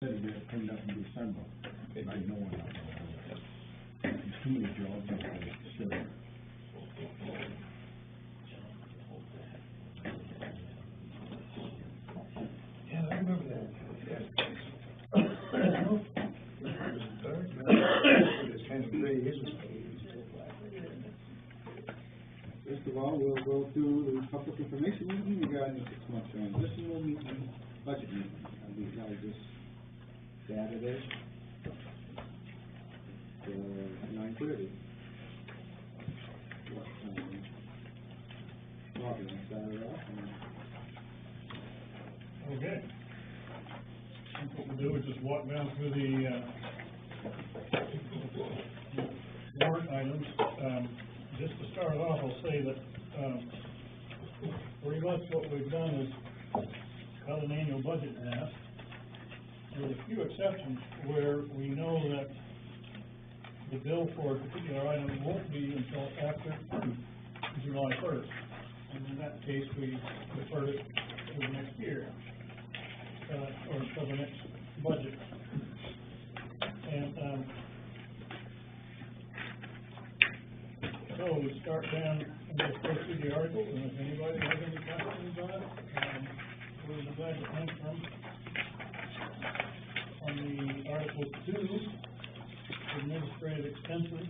Said he got cleaned up in December. I know one. There's too many jobs out there, sure. Yeah, I remember that. It's kind of great, isn't it? First of all, we'll go through the public information meeting regarding the 6-month transitional meeting, budget meeting. I'll be held this Saturday, 9:30. Bobby, want to start it off? Okay. I think what we'll do is just walk down through the warrant items. Just to start off, I'll say that pretty much what we've done is cut an annual budget in half, with a few exceptions where we know that the bill for a particular item won't be until after July 1st. And in that case, we deferred it to the next year, or for the next budget. And so we start down and just go through the articles, and if anybody has any questions on it, we're glad to answer them. On the Article 2, administrative expenses.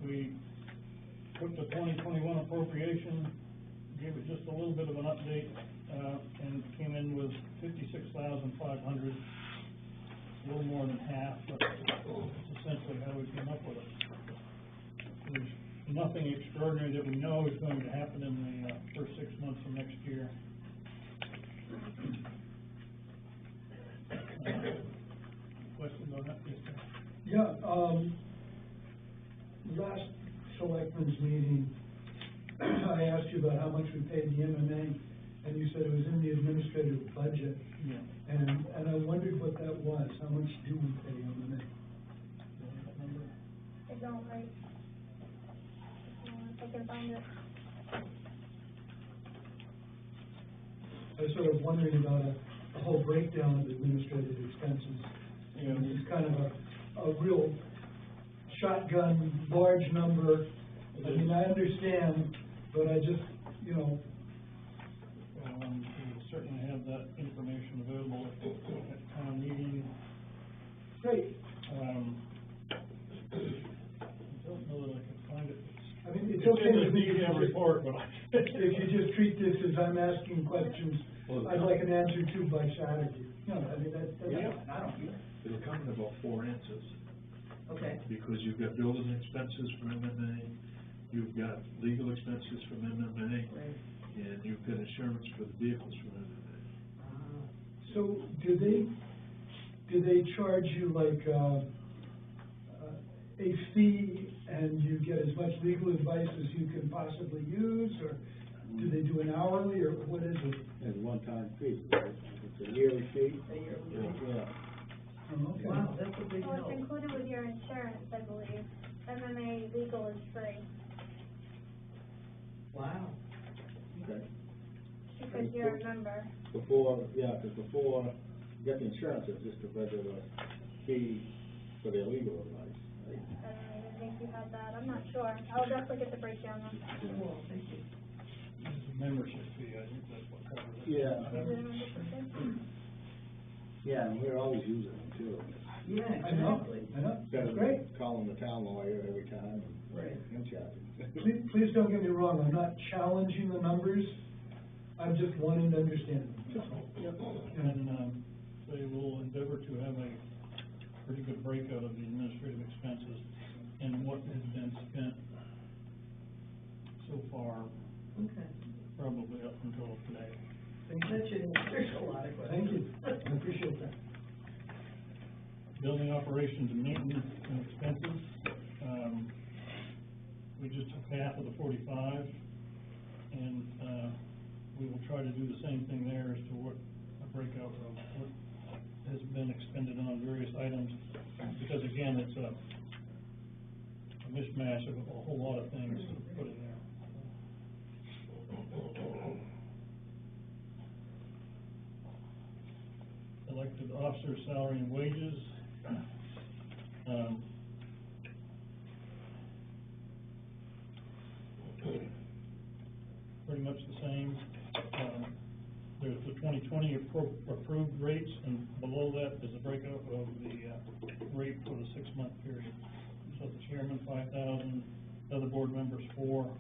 We took the 2021 appropriation, gave it just a little bit of an update, and came in with 56,500, a little more than half, but that's essentially how we came up with it. There's nothing extraordinary that we know is going to happen in the first 6 months of next year. Questions on that? Yeah, last Selectmen's Meeting, I asked you about how much we paid the MMA, and you said it was in the administrative budget. Yeah. And I wondered what that was. How much do we pay MMA? I don't like. I can find it. I was sort of wondering about a whole breakdown of administrative expenses. Yeah. It's kind of a real shotgun, large number. I mean, I understand, but I just, you know. We'll certainly have that information available at town meeting. Great. I don't know that I can find it. I mean, it's It's okay in to the be detailed report, but if you just treat this as I'm asking questions, I'd like an answer to by Saturday. No, I mean, that's Yeah. fine. I don't care. It'll come in about 4 answers, Okay. because you've got building expenses for MMA, you've got legal expenses from MMA, Right. and you've got insurance for the vehicles from MMA. So do they charge you like a fee and you get as much legal advice as you can possibly use, or do they do an hourly, or what is it? It's a one-time fee, right? It's a yearly fee. Yeah. Oh, okay. Wow, that's a big Well, it's help. included with your insurance, I believe. MMA legal is free, Wow. Okay. because you're a member. Before you get the insurance, it's just a regular fee for their legal advice, right? I don't even think you had that, I'm not sure. I'll definitely get the breakdown on that. Cool, thank you. it's a membership fee, I think that's what covers it. Yeah. Is it a membership thing? Yeah, and we're always using them too. Yeah, I know, exactly. I know, Instead that's of great. calling the town lawyer every time Right. and charging. Please don't get me wrong, I'm not challenging the numbers, I'm just wanting to understand them. And, they will endeavor to have a pretty good breakout of the administrative expenses and what has been spent so far, Okay. probably up until today. That should answer a lot of Thank questions. you, I appreciate that. Building operations and maintenance and expenses, we just took half of the 45, and, we will try to do the same thing there as to what a breakout of what has been expended on various items, because again, it's a mishmash of a whole lot of things put in there. elected officer salary and wages. Pretty much the same. There's the 2020 approved rates, and below that is a breakout of the rate for the 6-month period. So the chairman, 5,000, other board members, 4,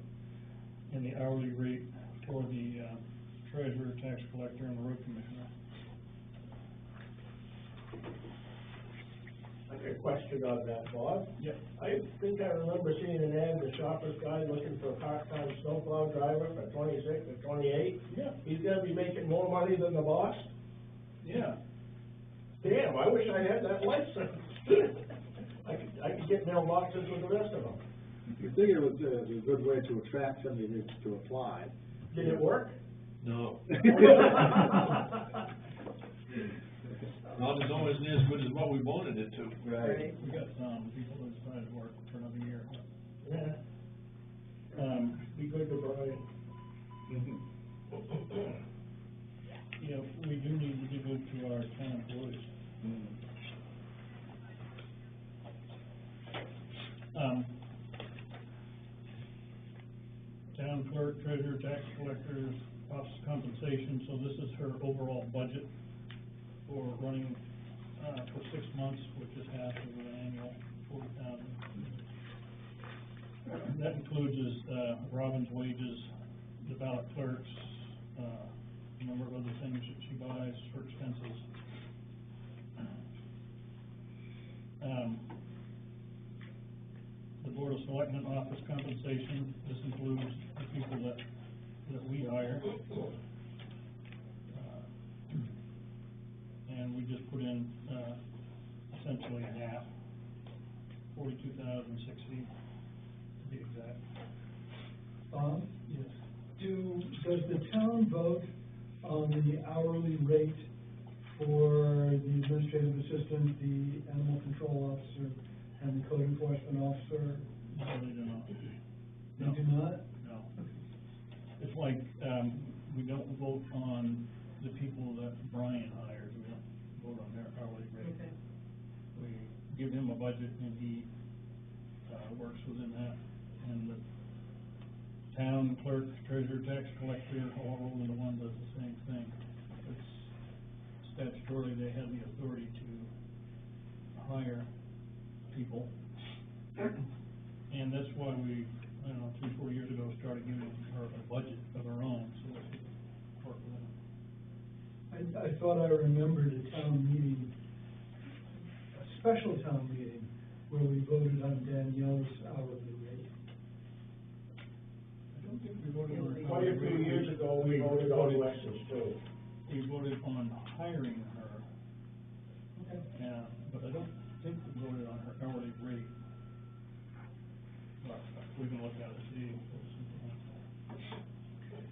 and the hourly rate for the treasurer, tax collector, and the road commissioner. I got a question on that, Bob. Yep. I think I remember seeing an ad in the Shoppers Guide looking for a part-time snowplow driver for 26 or 28. Yeah. He's gonna be making more money than the boss? Yeah. Damn, I wish I had that license. I could get mailboxes with the rest of them. You figure it was a good way to attract somebody to apply. Did it work? No. Not as always near as good as what we wanted it to. Right. We got some people that decided to work for another year. Yeah. Be good to Brian. You know, we do need to do good to our town employees. Town clerk, treasurer, tax collectors, office compensation, so this is her overall budget for running, for 6 months, which is half of an annual, 40,000. That includes Robin's wages, the ballot clerks, a number of other things that she buys for expenses. The Board of Selectmen office compensation, this includes the people that we hire. And we just put in, essentially a half, 42,060 to be exact. Yes. Does the town vote on the hourly rate for the administrative assistant, the animal control officer, and the code enforcement officer? No, they do not. They do not? No. It's like, we don't vote on the people that Brian hires, we don't vote on their hourly rate. Okay. We give him a budget and he, works within that, and the town clerk, treasurer, tax collector, all rolled into one, does the same thing. It's statutorily, they have the authority to hire people. And that's why we, I don't know, 3-4 years ago, started giving her a budget of her own, so that she could work with it. I thought I remembered a town meeting, a special town meeting, where we voted on Danielle's hourly rate. I don't think we voted on her. Quite a few years ago, we voted on elections too. We voted on hiring her, but I don't think we voted on her hourly rate. But we can look at it, see if there's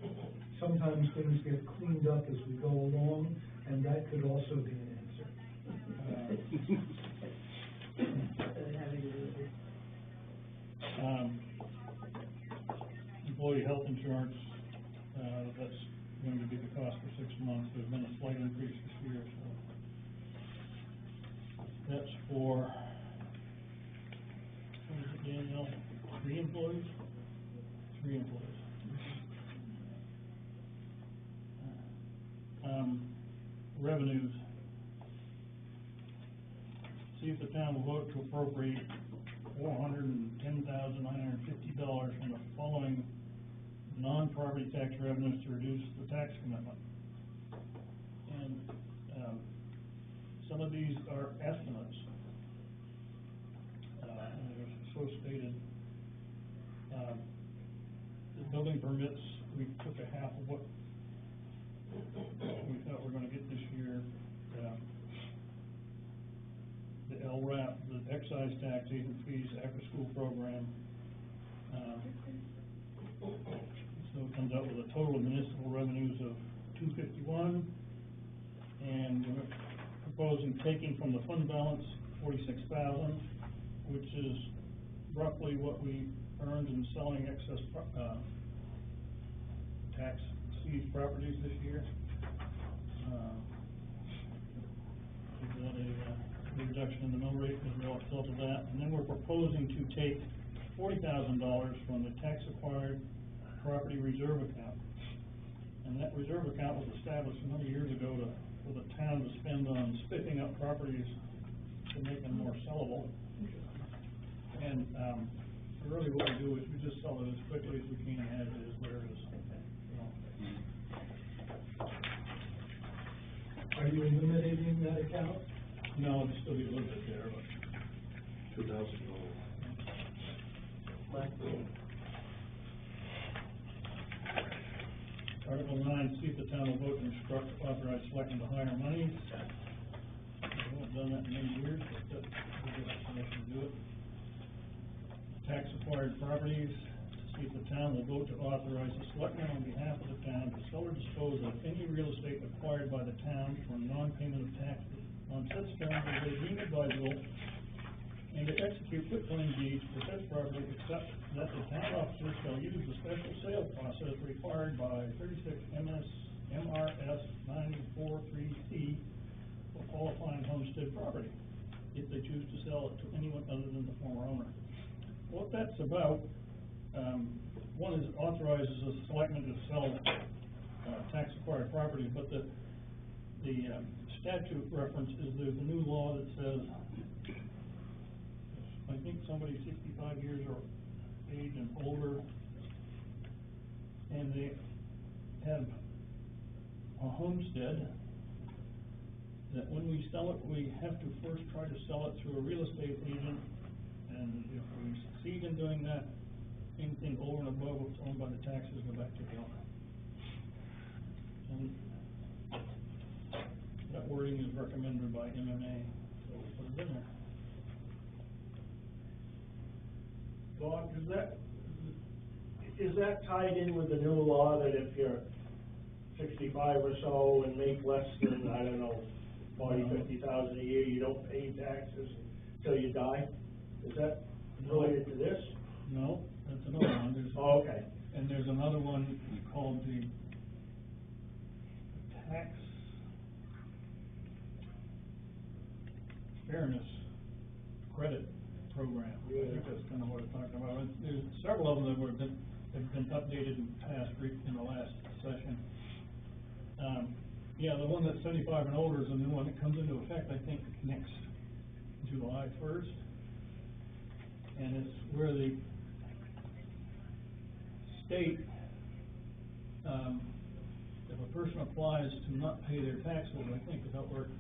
something. Sometimes things get cleaned up as we go along, and that could also be an answer. Having to do with it. Employee health insurance, that's going to be the cost for 6 months. There's been a slight increase this year, so that's for, what is it, Danielle? 3 employees? 3 employees. Revenues. See if the town will vote to appropriate $410,950 from the following non-property tax revenues to reduce the tax commitment. And some of these are estimates. And they're so stated. The building permits, we took a half of what we thought we were going to get this year. The LRAP, the excise tax, agent fees, after-school program. So it comes out with a total of municipal revenues of $251, and we're proposing taking from the fund balance $46,000, which is roughly what we earned in selling excess tax seized properties this year. we've got a reduction in the mill rate as a result of that. And then we're proposing to take $40,000 from the tax-acquired property reserve account. And that reserve account was established a number of years ago for the town to spend on spiffing up properties to make them more sellable. And, really what we do is we just sell it as quickly as we can as it is where it is. Are you eliminating that account? No, it'll still be a little bit there, but. $2,000. Article 9, see if the town will vote to instruct authorized selectmen to hire money. We haven't done that in many years, but we give us permission to do it. Tax acquired properties, to see if the town will vote to authorize the selectmen on behalf of the town to sell or dispose of any real estate acquired by the town for non-payment of taxes on such terms as they deem advisable, and to execute quitclaim deeds for such property except that the town officers shall use the special sale process required by 36 MRS 943C for qualifying homestead property, if they choose to sell it to anyone other than the former owner. What that's about, one is authorizes the selectmen to sell tax acquired property, but the statute reference is there's a new law that says, I think somebody 65 years of age and older, and they have a homestead, that when we sell it, we have to first try to sell it through a real estate agent, and if we succeed in doing that, anything over and above what's owned by the taxes go back to the owner. And that wording is recommended by MMA, so we'll put it in there. Bob, is that tied in with the new law that if you're 65 or so and make less than, I don't know, 50,000 a year, you don't pay taxes until you die? Is that related to this? No, that's another one. Oh, okay. And there's another one called the Tax Fairness Credit Program. I think that's kind of what we're talking about. There's several of them that have been updated and passed in the last session. Yeah, the one that's 75 and older is the new one that comes into effect, I think, next July 1st. And it's where the state, if a person applies to not pay their taxes, I think is how it works,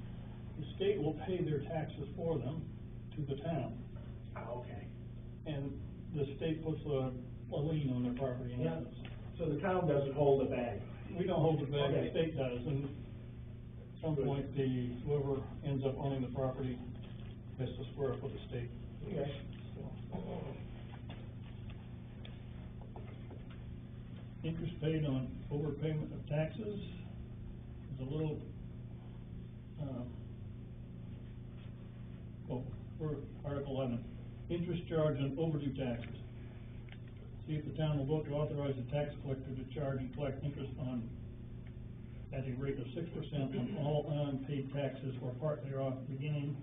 the state will pay their taxes for them to the town. Okay. And the state puts a lien on their property in essence. So the town doesn't hold the bag? We don't hold the bag, Okay. the state does, and at some point, whoever ends up owning the property has to square up with the state. Okay. Interest paid on overpayment of taxes is a little, for Article 11, interest charged on overdue taxes. See if the town will vote to authorize the tax collector to charge and collect interest on at a rate of 6% on all unpaid taxes or part thereof beginning,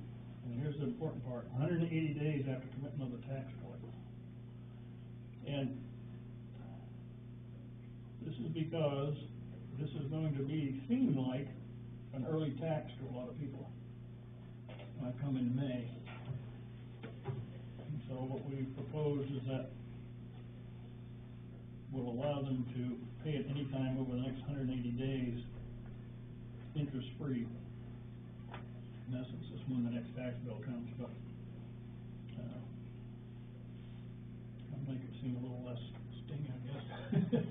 and here's the important part, 180 days after commitment of the tax collector. And this is because this is going to seem like an early tax to a lot of people. Might come in May. And so what we propose is that will allow them to pay it any time over the next 180 days, interest-free. In essence, is when the next tax bill comes, but I'll make it seem a little less sting, I guess.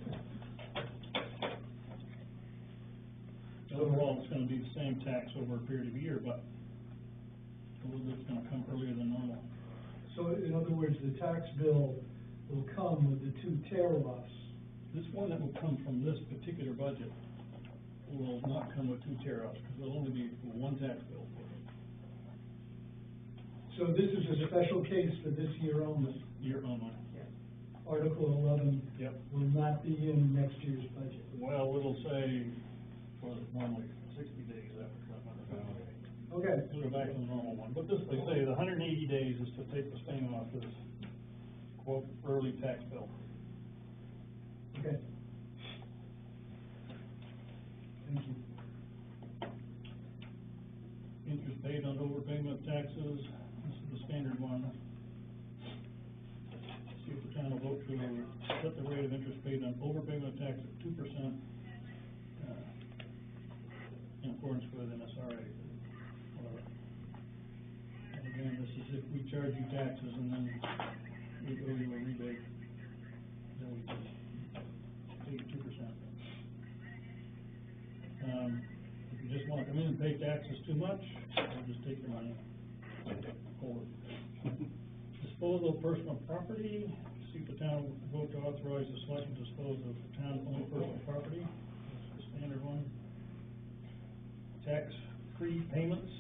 Overall, it's going to be the same tax over a period of a year, but a little bit's going to come earlier than normal. So in other words, the tax bill will come with the two tear-offs. This one that will come from this particular budget will not come with two tear-offs, because it'll only be for one tax bill. So this is a special case for this year only. Year only. Article 11 Yep. will not be in next year's budget. Well, it'll say, for normally 60 days after commitment. Okay. Go back to the normal one, but this, they say the 180 days is to take the sting off this, quote, early tax bill. Okay. Thank you. Interest paid on overpayment of taxes, this is the standard one. See if the town will vote to set the rate of interest paid on overpayment of tax at 2%, in accordance with NSRA, whatever. And again, this is if we charge you taxes and then we owe you a rebate, then we just pay 2%. If you just wanna come in and pay taxes too much, we'll just take your money. Hold it. Disposal of personal property, see if the town will vote to authorize the selectmen to dispose of town-owned personal property, that's the standard one. Tax-free payments,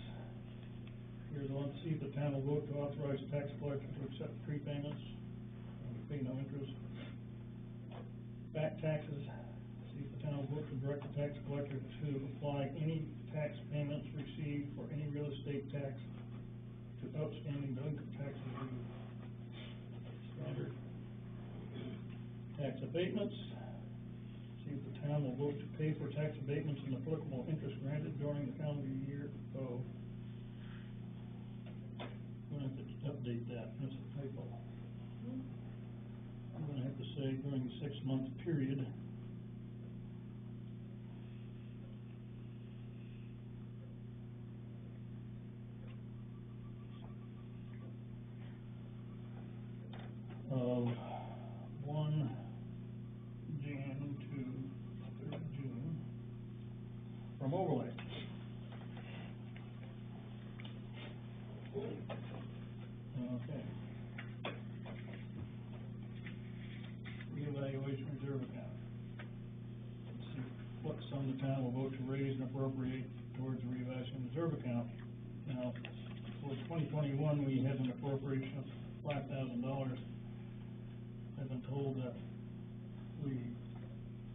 here's the one, see if the town will vote to authorize the tax collector to accept prepayments, and we pay no interest. Back taxes, see if the town will vote to direct the tax collector to apply any tax payments received for any real estate tax to outstanding delinquent taxes due. Standard. Tax abatements, see if the town will vote to pay for tax abatements and applicable interest granted during the calendar year. Oh, I'm gonna have to update that, that's a typo. I'm gonna have to say during the 6-month period. Of 1 Jan to 3rd June from overlay. Okay. Reevaluation reserve account. Let's see what sum the town will vote to raise and appropriate towards the reevaluation reserve account. Now, for 2021, we had an appropriation of $5,000. I've been told that we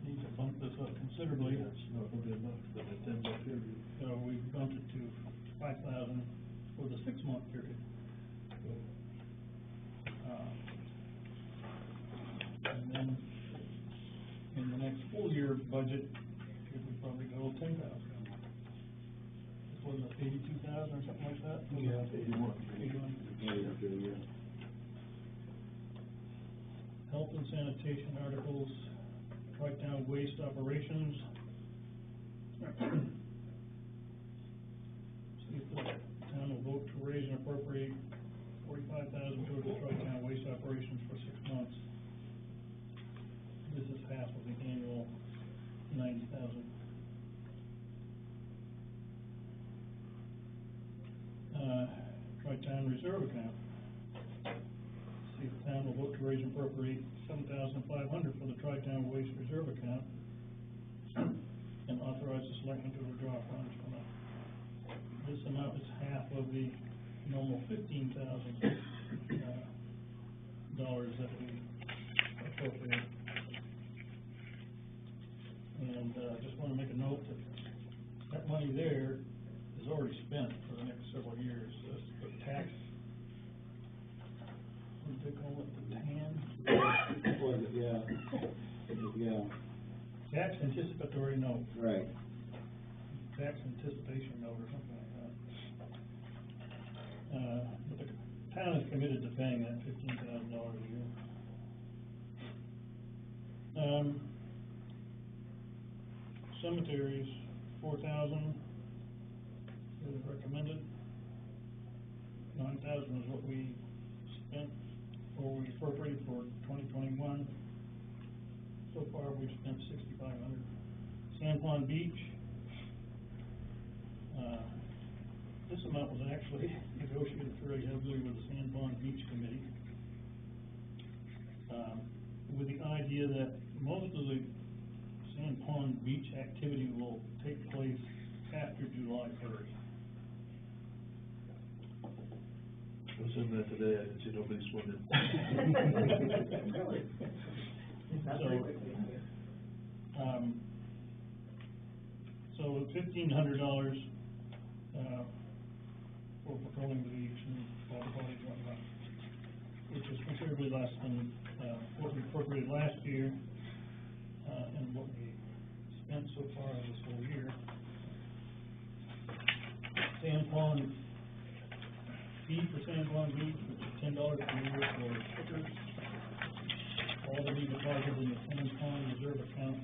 need to bump this up considerably. That's not gonna be enough for the 10-month period. So we bumped it to 5,000 for the 6-month period. And then in the next full year budget, we would probably go 10,000. What was it, 82,000 or something like that? Yeah, 81. 81. Health and sanitation articles, Tri-Town waste operations. See if the town will vote to raise and appropriate 45,000 towards the Tri-Town waste operations for 6 months. This is half of the annual 90,000. Tri-Town reserve account. See if the town will vote to raise and appropriate $7,500 for the Tri-Town waste reserve account and authorize the selectmen to withdraw funds from it. This amount is half of the normal $15,000 that we appropriate. And just want to make a note that that money there is already spent for the next several years. The tax, what do they call it, the TAN? Was it, yeah. Yeah, Tax anticipatory note, right. tax anticipation note or something like that. But the town is committed to paying that $15,000 a year. Cemeteries, 4,000, is recommended. 9,000 is what we spent, or we appropriated for 2021. So far, we've spent 6,500. San Juan Beach, this amount was actually negotiated fairly heavily with the San Juan Beach Committee, with the idea that most of the San Juan Beach activity will take place after July 1st. I was in there today, I didn't see nobody swimming. Really? That's So, pretty quickly, so $1,500, for patrolling the beach and water bodies and whatnot, which is considerably less than, what we appropriated last year, and what we spent so far this whole year. Sand Pond fee for Sand Pond Beach, which is $10 per year for stickers, all to be deposited in the Sand Pond Reserve account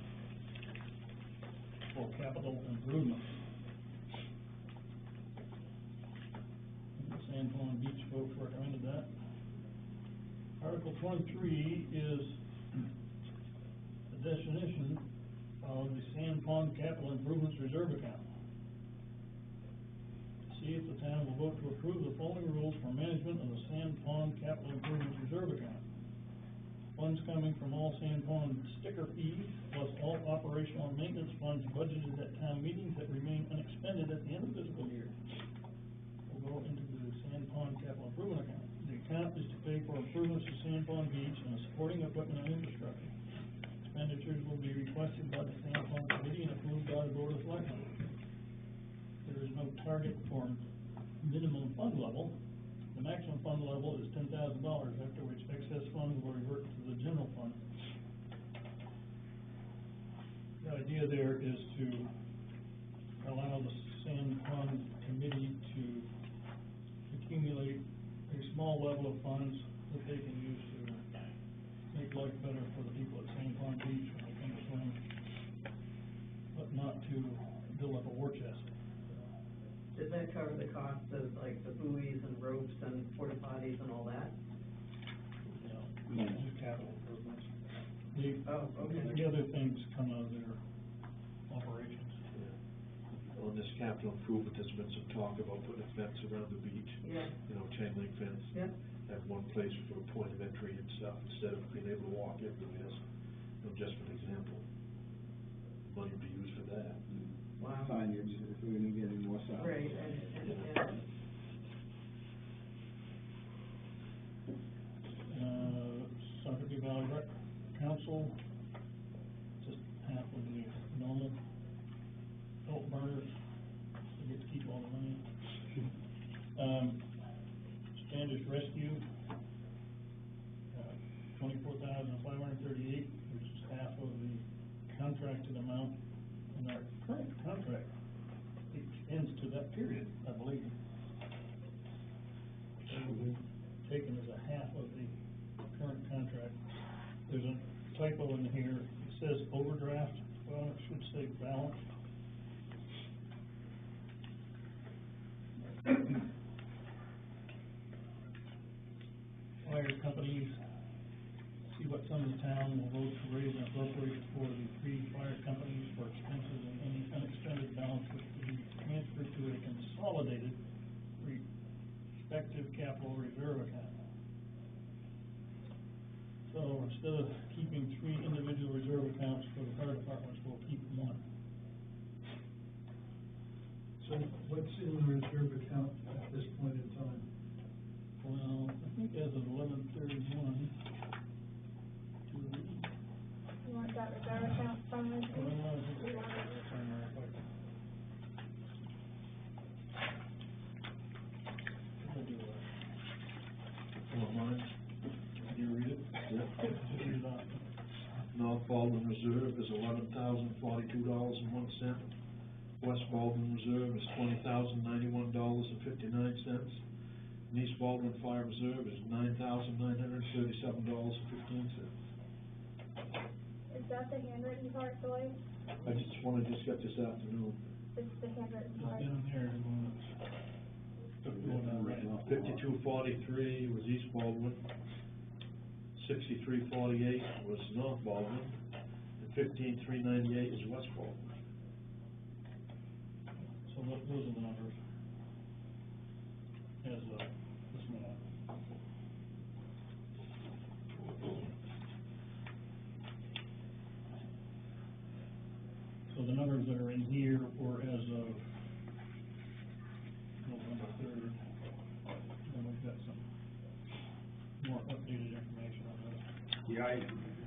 for capital improvements. The Sand Pond Beach folks recommended that. Article 23 is the definition of the Sand Pond Capital Improvements Reserve account. See if the town will vote to approve the following rules for management of the Sand Pond Capital Improvements Reserve account. Funds coming from all Sand Pond sticker fees, plus all operational and maintenance funds budgeted at town meetings that remain unexpended at the end of the fiscal year, will go into the Sand Pond Capital Improvement account. The account is to pay for improvements to Sand Pond Beach and the supporting equipment and infrastructure. Expenditures will be requested by the Sand Pond Committee and approved by the Board of Selectmen. There is no target for minimum fund level. The maximum fund level is $10,000, after which excess funds will revert to the general fund. The idea there is to allow the Sand Pond Committee to accumulate a small level of funds that they can use to make life better for the people at Sand Pond Beach when they come to swim, but not to build up a war chest. Does that cover the cost of like the buoys and ropes and porta potties and all that? No, just capital improvements. The other things come out of their operations. Yeah. On this capital improvement, there's been some talk about putting a fence around the beach. Yeah. You know, chain link fence. Yeah. Have one place for a point of entry and stuff, instead of being able to walk into this. You know, just for an example. Money be used for that. Wow. Signage, if we're gonna get any more signage. Right, and Sunapee Valley Rec Council, just half of the normal elk burners, they get to keep all the money. Standish Rescue, $24,538, which is half of the contracted amount, and our current contract extends to that period, I believe. So we've taken as a half of the current contract. There's a typo in here, it says overdraft, well, it should say balance. Fire companies, see what some of the town will vote to raise and appropriate for the three fire companies for expenses and any unexpended balance which will be transferred to a consolidated respective capital reserve account. So instead of keeping three individual reserve accounts for the fire departments, we'll keep one. So what's in the reserve account at this point in time? Well, I think as of 11/31. You want that reserve account from this week? Mine? Can you read it? Yep. Read it off. North Baldwin Reserve is $11,042.01. West Baldwin Reserve is $20,091.59. And East Baldwin Fire Reserve is $9,937.15. Is that the handwritten part, Joy? I just wanna discuss this afternoon. It's the handwritten It's part. down there, going on right now. 5243 was East Baldwin, 6348 was North Baldwin, and 15398 is West Baldwin. So those are the numbers. As of this minute. So the numbers that are in here were as of November 3rd. And we've got some more updated information on this.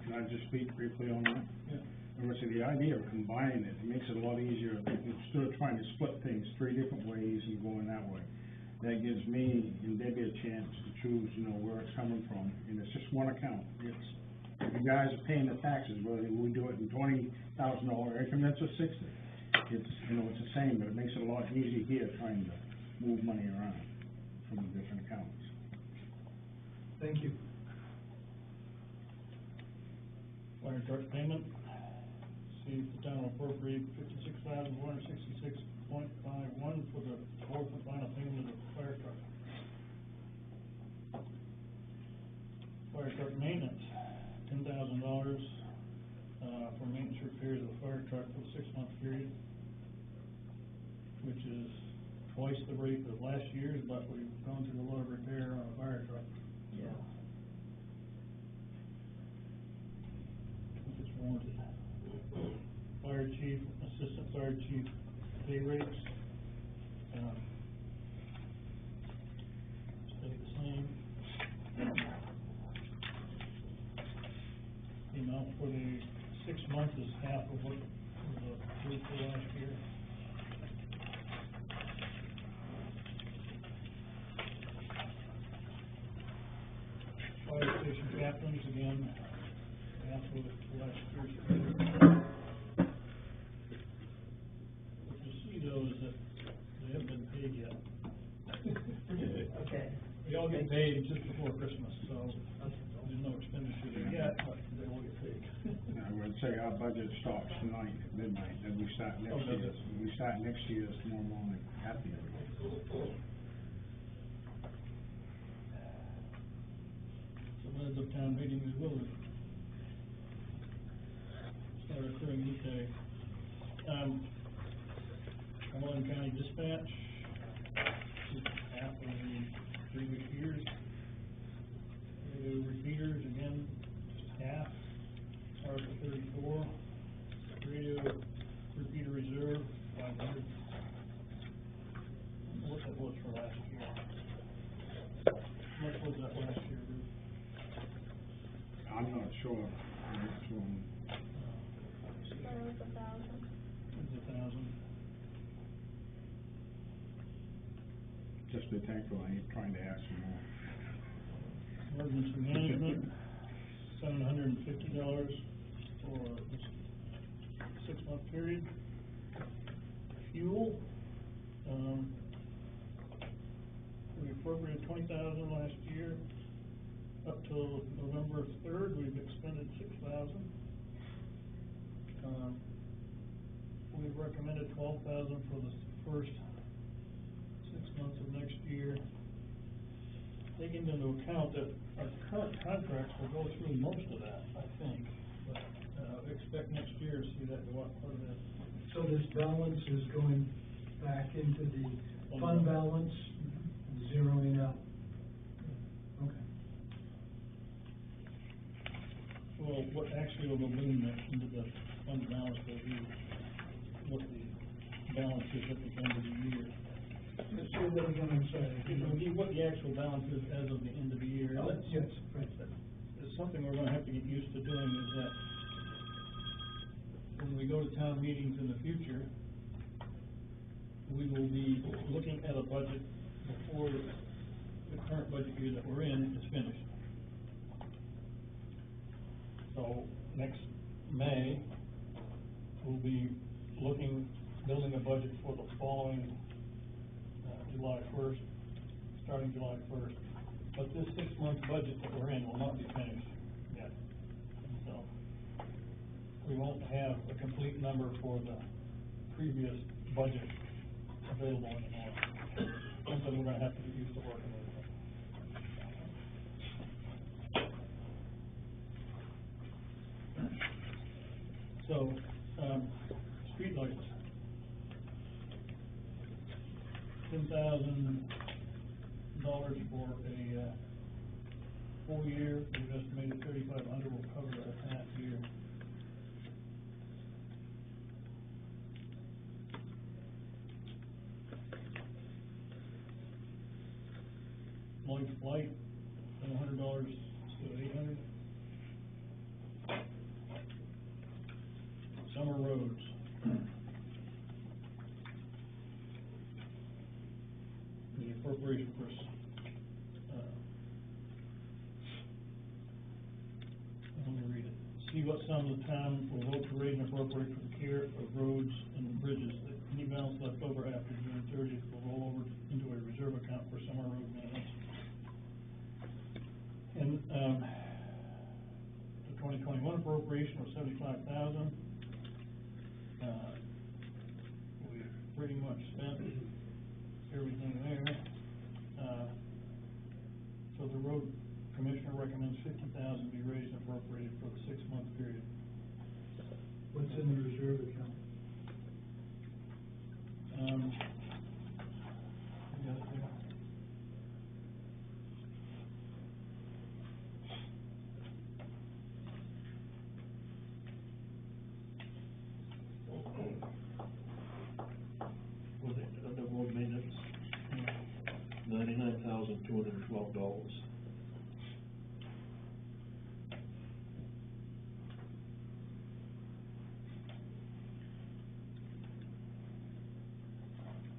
Can I just speak briefly on that? Yeah. I would say the idea of combining it makes it a lot easier, instead of trying to split things three different ways and going that way. that gives me and Debbie a chance to choose, you know, where it's coming from, and it's just one account. It's, you guys are paying the taxes, whether we do it in $20,000 increments or 60. It's, you know, it's the same, but it makes it a lot easier here trying to move money around from the different accounts. Thank you. Fire truck payment, see if the town will appropriate $56,166.51 for the fourth and final payment of the fire truck. Fire truck maintenance, $10,000, for maintenance repairs of the fire truck for the 6-month period, which is twice the rate of last year's, but we've gone through a lot of repair on a fire truck. Yeah. If it's warranted. Fire chief, assistant fire chief pay rates, stay the same. The amount for the 6 months is half of what was approved for last year. Fire station captains, again, half of last year's. What you see though is that they haven't been paid yet. Okay. We all get paid just before Christmas, so there's no expenditure there yet, but they will get paid. I would say our budget starts tonight at midnight, and we start next does year. it? We start next year tomorrow morning, happy. So minutes of town meetings will start occurring this day. Cumberland County Dispatch, half of the previous years. Repeaters, again, just half, Article 34. Radio repeater reserve, 500. What that was for last year. What was that last year, Ruth? I'm not sure. Which one. That was 1,000. It's 1,000. Just be thankful, I ain't trying to ask for more. Emergency management, $750 for this 6-month period. Fuel, we appropriated $20,000 last year. Up till November 3rd, we've expended $6,000. We've recommended $12,000 for the first 6 months of next year. Taking into account that our current contracts will go through most of that, I think, but, we expect next year to see that go up quite a bit. So this balance is going back into the fund balance, zeroing out. Okay. Well, what actually will go into the fund balance will be what the balance is at the end of the year. Let's say that again, I'm sorry. It will be what the actual balance is as of the end of the year. Oh, yes, right. It's something we're gonna have to get used to doing, is that when we go to town meetings in the future, we will be looking at a budget before the current budget year that we're in is finished. So, next May, we'll be building a budget for the following July 1st, starting July 1st. But this 6-month budget that we're in will not be finished yet. So, we won't have a complete number for the previous budget available anymore. Something we're gonna have to get used to working with. So, streetlights. $10,000 for a 4-year. We've estimated 3,500 will cover a half year. Lloyd's Flight, from $100 to $800. Summer roads. The appropriation for, let me read it. See what sum the town will vote to raise and appropriate for the care of roads and bridges. That any balance left over after June 30th will roll over into a reserve account for summer road maintenance. And, the 2021 appropriation was $75,000. We pretty much spent everything there. So the road commissioner recommends $50,000 be raised and appropriated for the 6-month period. What's in the reserve account? I got it there. Under road maintenance, $99,212.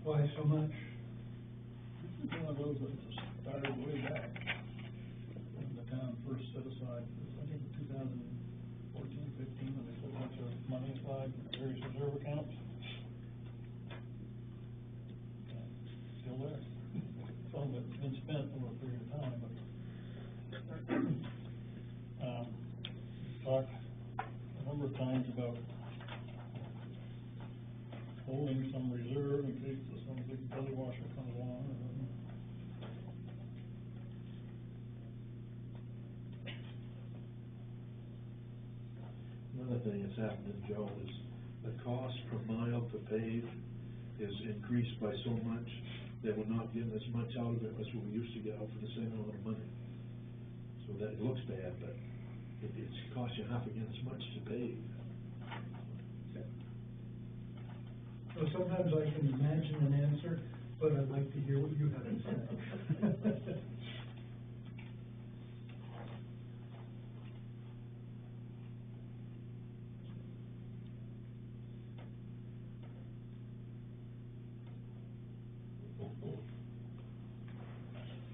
Why so much? This is one of those that was started way back when the town first set aside, I think in 2014, 15, when they put a bunch of money aside in various reserve accounts. Still there. Some of it's been spent over a period of time, but talked a number of times about holding some reserve in case some big belly washer comes along. Another thing that's happening, Joe, is the cost per mile to pave is increased by so much that we're not getting as much out of it as we used to get out for the same amount of money. So that it looks bad, but it's cost you half again as much to pave. So sometimes I can imagine an answer, but I'd like to hear what you have to say.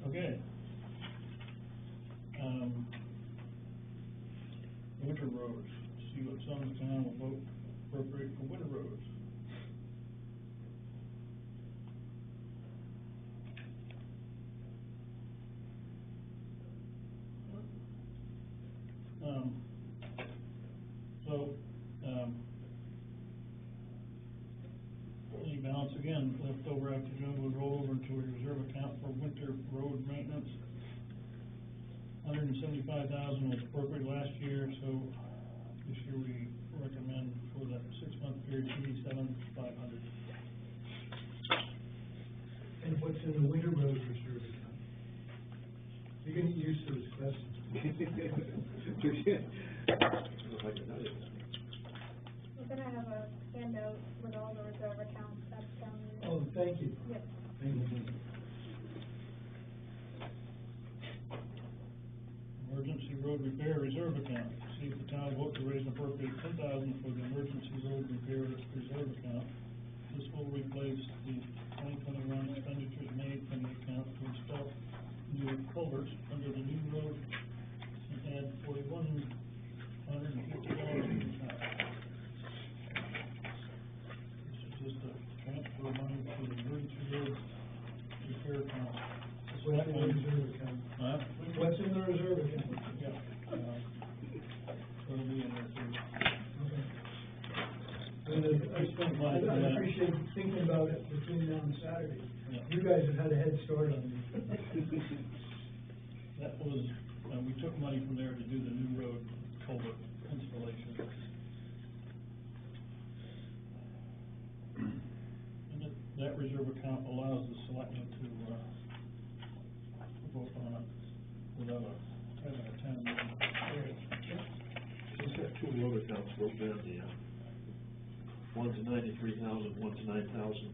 Okay. Winter roads, see what some of the town will vote appropriate for winter roads. Any balance again left over after June will roll over into a reserve account for winter road maintenance. $175,000 was appropriate last year, so this year we recommend for that 6-month period $87,500. And what's in the winter road reserve account? You're getting used to this question. We're gonna have a handout with all the reserve accounts that's down there. Oh, thank you. Yep. Thank you. Emergency road repair reserve account. See if the town will vote to raise and appropriate $10,000 for the emergency road repair reserve account. This will replace the 2021 expenditures made from the account to install new culverts under the new road and add $4,150 to the account. This is just a transfer of money to the emergency road repair account. What's in the reserve account? Huh? What's in the reserve account? Yeah, it'll be in there too. Okay. I appreciate thinking about it between now and Saturday. Yeah. You guys have had a head start on me. That was, we took money from there to do the new road culvert installation. And that reserve account allows the selectmen to, vote on it without having a town meeting. She's got two road accounts broke down here. One's $93,000, one's $9,045.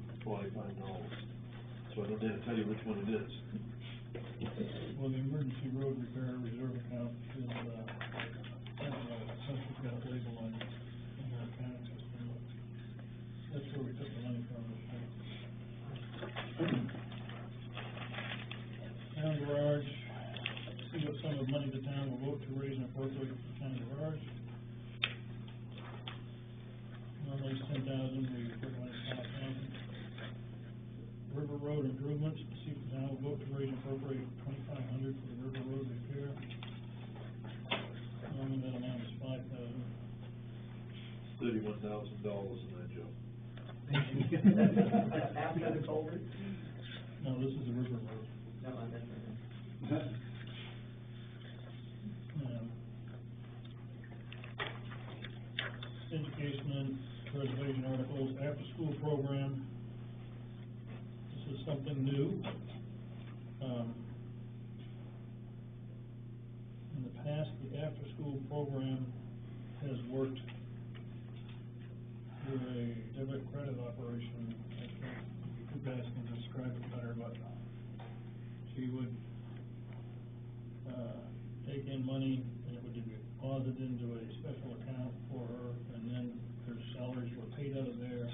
So I don't dare tell you which one it is. Well, the emergency road repair reserve account is, since we've got a label on our accounting system, that's where we took the money from this year. sum of money the town will vote to raise and appropriate for the town garage. Normally it's 10,000, we recommend 5,000. River road improvements, see if the town will vote to raise and appropriate 2,500 for the river road repair. Normally that amount is 5,000. $31,000 in that job. After the culvert? No, this is the river road. No, I meant. Education and preservation articles, after-school program. This is something new. In the past, the after-school program has worked through a debit credit operation. I think you guys can describe it better, but she would take in money and it would be deposited into a special account for her, and then her salaries were paid out of there.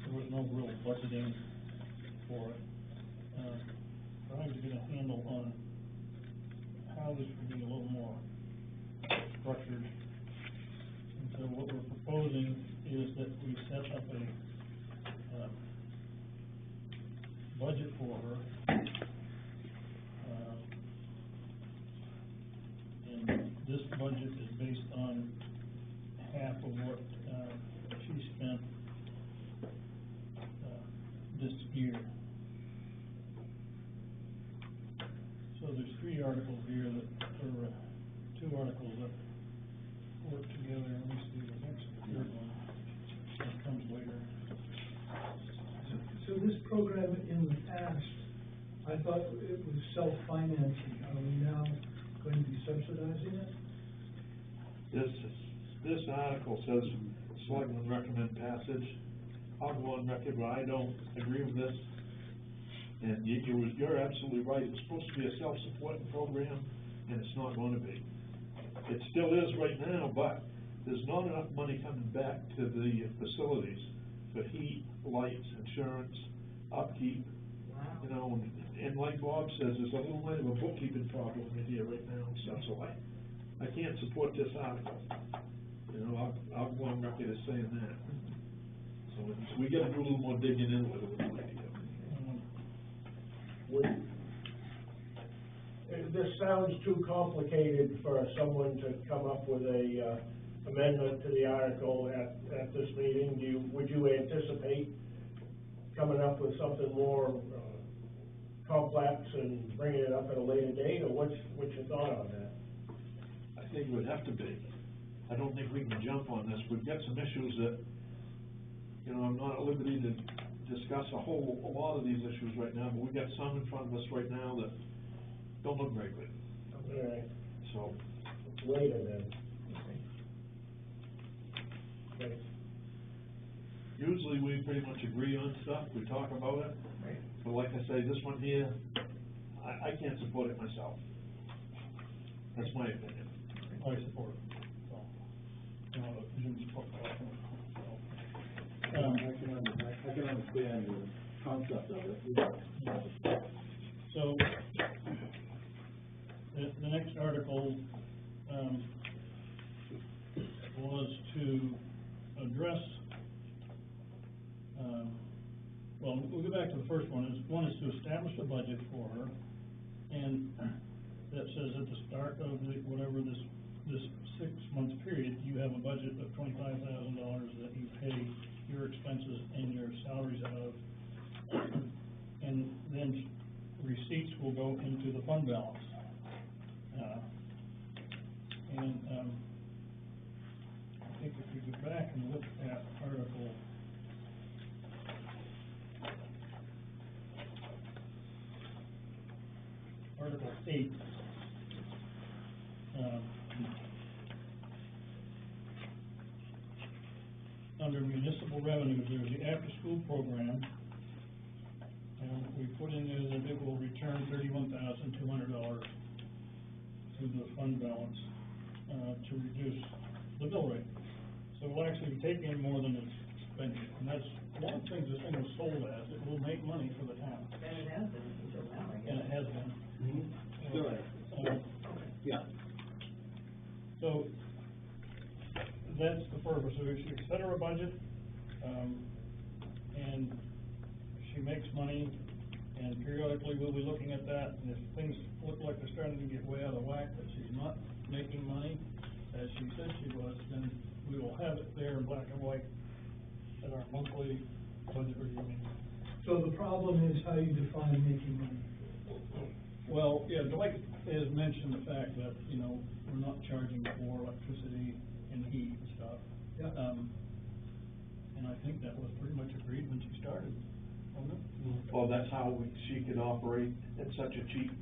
There was no real budgeting for it. Trying to get a handle on how this would be a little more structured. And so what we're proposing is that we set up a budget for her. And this budget is based on half of what she spent this year. So there's three articles here that, or two articles that work together. Let me see, I think the third one that comes later. So this program in the past, I thought it was self-financing. Are we now going to be subsidizing it? This article says, Selectmen recommend passage. I'll go on record, but I don't agree with this. And you're absolutely right, it's supposed to be a self-supporting program, and it's not going to be. It still is right now, but there's not enough money coming back to the facilities for heat, lights, insurance, upkeep. Wow. You know, and like Bob says, there's a little bit of a bookkeeping problem in here right now, so I can't support this article. You know, I'll go on record as saying that. So we gotta do a little more digging into it, it would like to go. This sounds too complicated for someone to come up with a amendment to the article at this meeting. Would you anticipate coming up with something more complex and bringing it up at a later date, or what's your thought on that? I think it would have to be. I don't think we can jump on this. We've got some issues that, you know, I'm not at liberty to discuss a lot of these issues right now, but we've got some in front of us right now that don't look very good. All right. So. Later then. Okay. Usually we pretty much agree on stuff, we talk about it, but like I say, this one here, I can't support it myself. That's my opinion. I support it. So, Jim support that. I can understand the concept of it. So, the next article, was to address, well, we'll go back to the first one. One is to establish a budget for her, and that says at the start of whatever this 6 month period, you have a budget of $25,000 that you pay your expenses and your salaries out of, and then receipts will go into the fund balance. I think if you go back and look at Article 8, under municipal revenues, there's the after-school program, and we put in there that it will return $31,200 to the fund balance to reduce the bill rate. So we'll actually take in more than spending it. And that's one of the things this thing was sold as, it will make money for the town, And it has been until now, I guess. and it has been. Still is. Yeah. So, that's the purpose, so we should set her a budget, and she makes money, and periodically we'll be looking at that, and if things look like they're starting to get way out of whack, that she's not making money, as she said she was, then we will have it there in black and white at our monthly budget review meeting. So the problem is how you define making money. Well, yeah, Dwight has mentioned the fact that, you know, we're not charging for electricity and heat and stuff. Yeah. And I think that was pretty much agreed when she started, wasn't it? Well, that's how she could operate at such a cheap,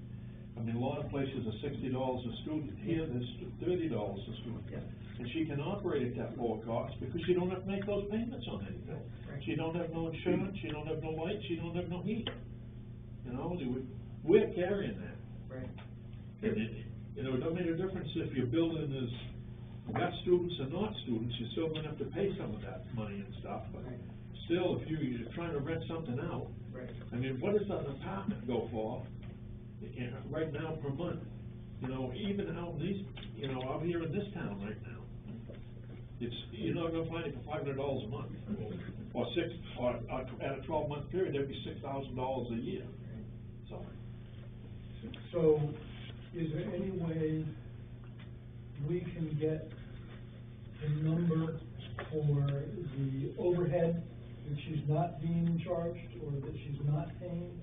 I mean, a lot of places are $60 a student, here there's $30 a student. Yeah. And she can operate at that lower cost because she don't have to make those payments on anything. Right. She don't have no insurance, she don't have no light, she don't have no heat. You know, we're carrying that. Right. And it, you know, it don't make a difference if your building is, got students or not students, you're still gonna have to pay some of that money and stuff, but Right. still, if you're trying to rent something out, Right. I mean, what does an apartment go for, you know, right now per month? You know, even out in these, you know, out here in this town right now, it's, you're not gonna find it for $500 a month, or at a 12-month period, that'd be $6,000 a year, so. So, is there any way we can get the number for the overhead that she's not being charged, or that she's not paying?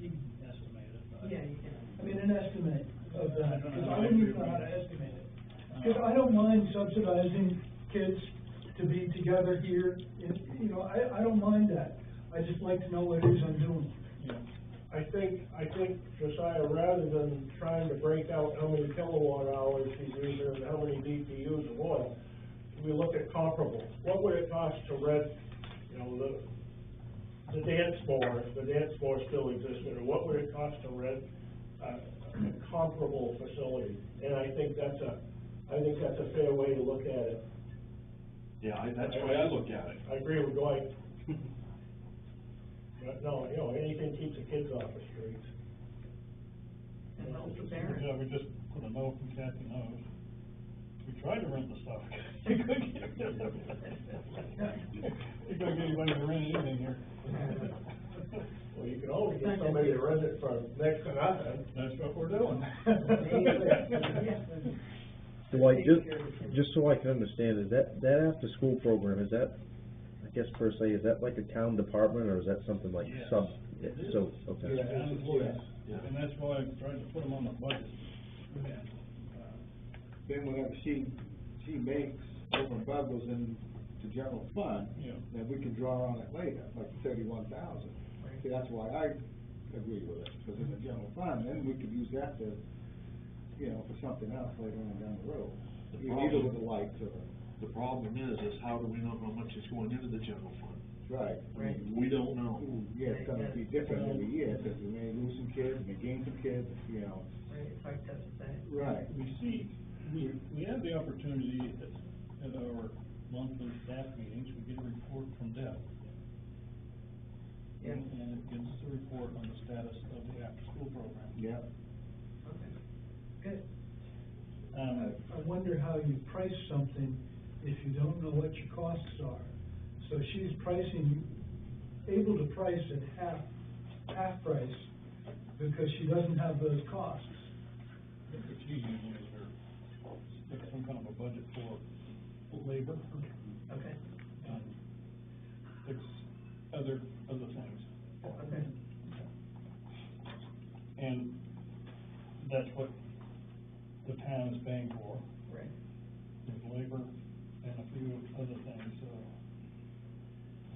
You can estimate it, but. Yeah, you can. I mean, an estimate of that, I don't because know. I wouldn't even know how to estimate it. Because I don't mind subsidizing kids to be together here, you know, I don't mind that. I just like to know what it is I'm doing. Yeah. I think, Josiah, rather than trying to break out how many kilowatt hours she's using and how many BTUs of oil, we look at comparables. What would it cost to rent, you know, the dance floor, if the dance floor still existed, or what would it cost to rent a comparable facility? And I think that's a fair way to look at it. Yeah, that's the way I look at it. I agree with Dwight. But no, you know, anything keeps the kids off the streets. And helps the parents. Yeah, we just put a note from Kathy knows. We tried to rent the stuff. We couldn't get anybody to rent anything here. Well, you can only get somebody to rent it for next to nothing. That's what we're doing. Dwight, just so I can understand, is that after-school program, is that, I guess per se, is that like a town department, or is that something like Yes. so, okay. Yeah, and that's why I tried to put them on the budget. And, Then whatever she makes over and above goes into general fund, Yeah. then we can draw on it later, like the 31,000. See, that's why I agree with it, because in the general fund, then we could use that to, you know, for something else later on down the road. Either with the lights or, The problem is how do we know how much is going into the general fund? right. Right. We don't know. Yeah, it's gonna be different every year, because we may lose some kids, we may gain some kids, you know. Right, it's hard to say. Right. we have the opportunity at our monthly staff meetings, we get a report from Deb. Yeah. And it gives us a report on the status of the after-school program. Yeah. Okay, good. I wonder how you price something if you don't know what your costs are. So she's able to price at half price because she doesn't have those costs. What she usually is her, some kind of a budget for labor Okay, and fix other things. okay. And that's what the town is paying for, Right. is labor and a few other things,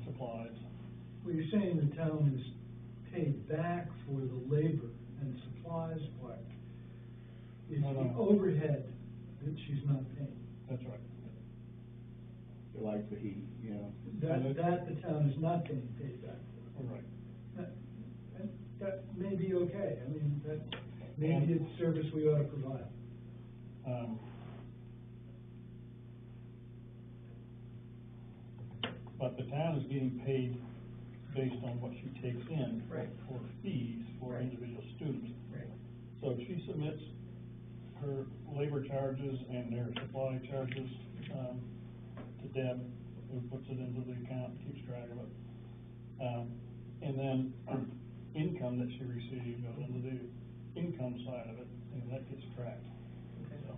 supplies. Well, you're saying the town is paid back for the labor and supplies part. It's No, the no. overhead that she's not paying. That's right. The lights, the heat, you know. That the town is not being paid back for. All right. That may be okay. I mean, maybe it's service we ought to provide. but the town is getting paid based on what she takes in Right. for fees for Right. individual students. Right. So if she submits her labor charges and their supply charges, to Deb, who puts it into the account and keeps track of it. And then income that she received goes into the income side of it, and that gets tracked. Okay. So,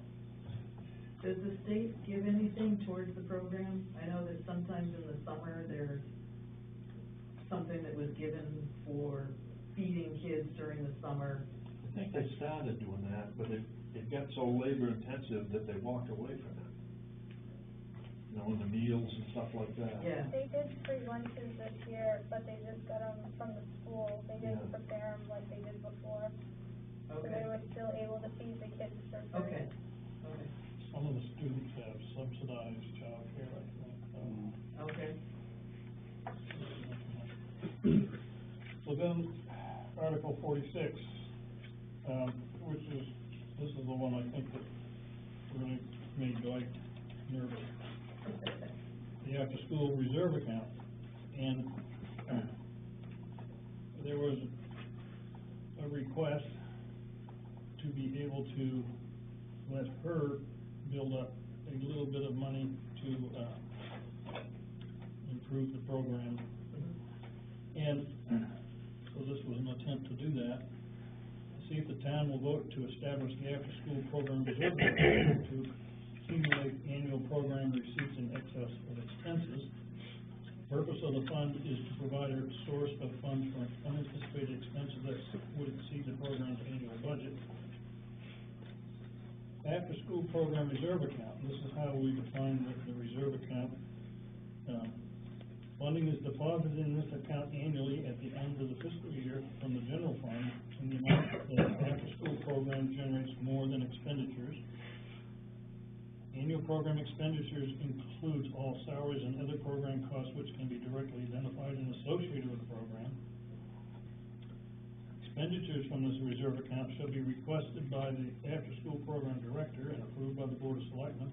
Does the state give anything towards the program? I know that sometimes in the summer, there's something that was given for feeding kids during the summer. I think they started doing that, but it got so labor intensive that they walked away from it. You know, the meals and stuff like that. Yeah. They did free lunches this year, but they just got them from the school. They didn't Yeah. prepare them like they did before. So Okay. they were still able to feed the kids for free. Okay, okay, some of the students have subsidized childcare, I think, so. okay. So then, Article 46, which is, this is the one I think that really made Dwight nervous. The after-school reserve account, and there was a request to be able to let her build up a little bit of money to improve the program. And so this was an attempt to do that. See if the town will vote to establish the after-school program reserve account to accumulate annual program receipts in excess of expenses. Purpose of the fund is to provide a source of funds for unanticipated expenses that would exceed the program's annual budget. After-school program reserve account, this is how we define the reserve account. Funding is deposited in this account annually at the end of the fiscal year from the general fund in the amount that the after-school program generates more than expenditures. Annual program expenditures includes all salaries and other program costs which can be directly identified and associated with the program. Expenditures from this reserve account shall be requested by the after-school program director and approved by the Board of Selectmen.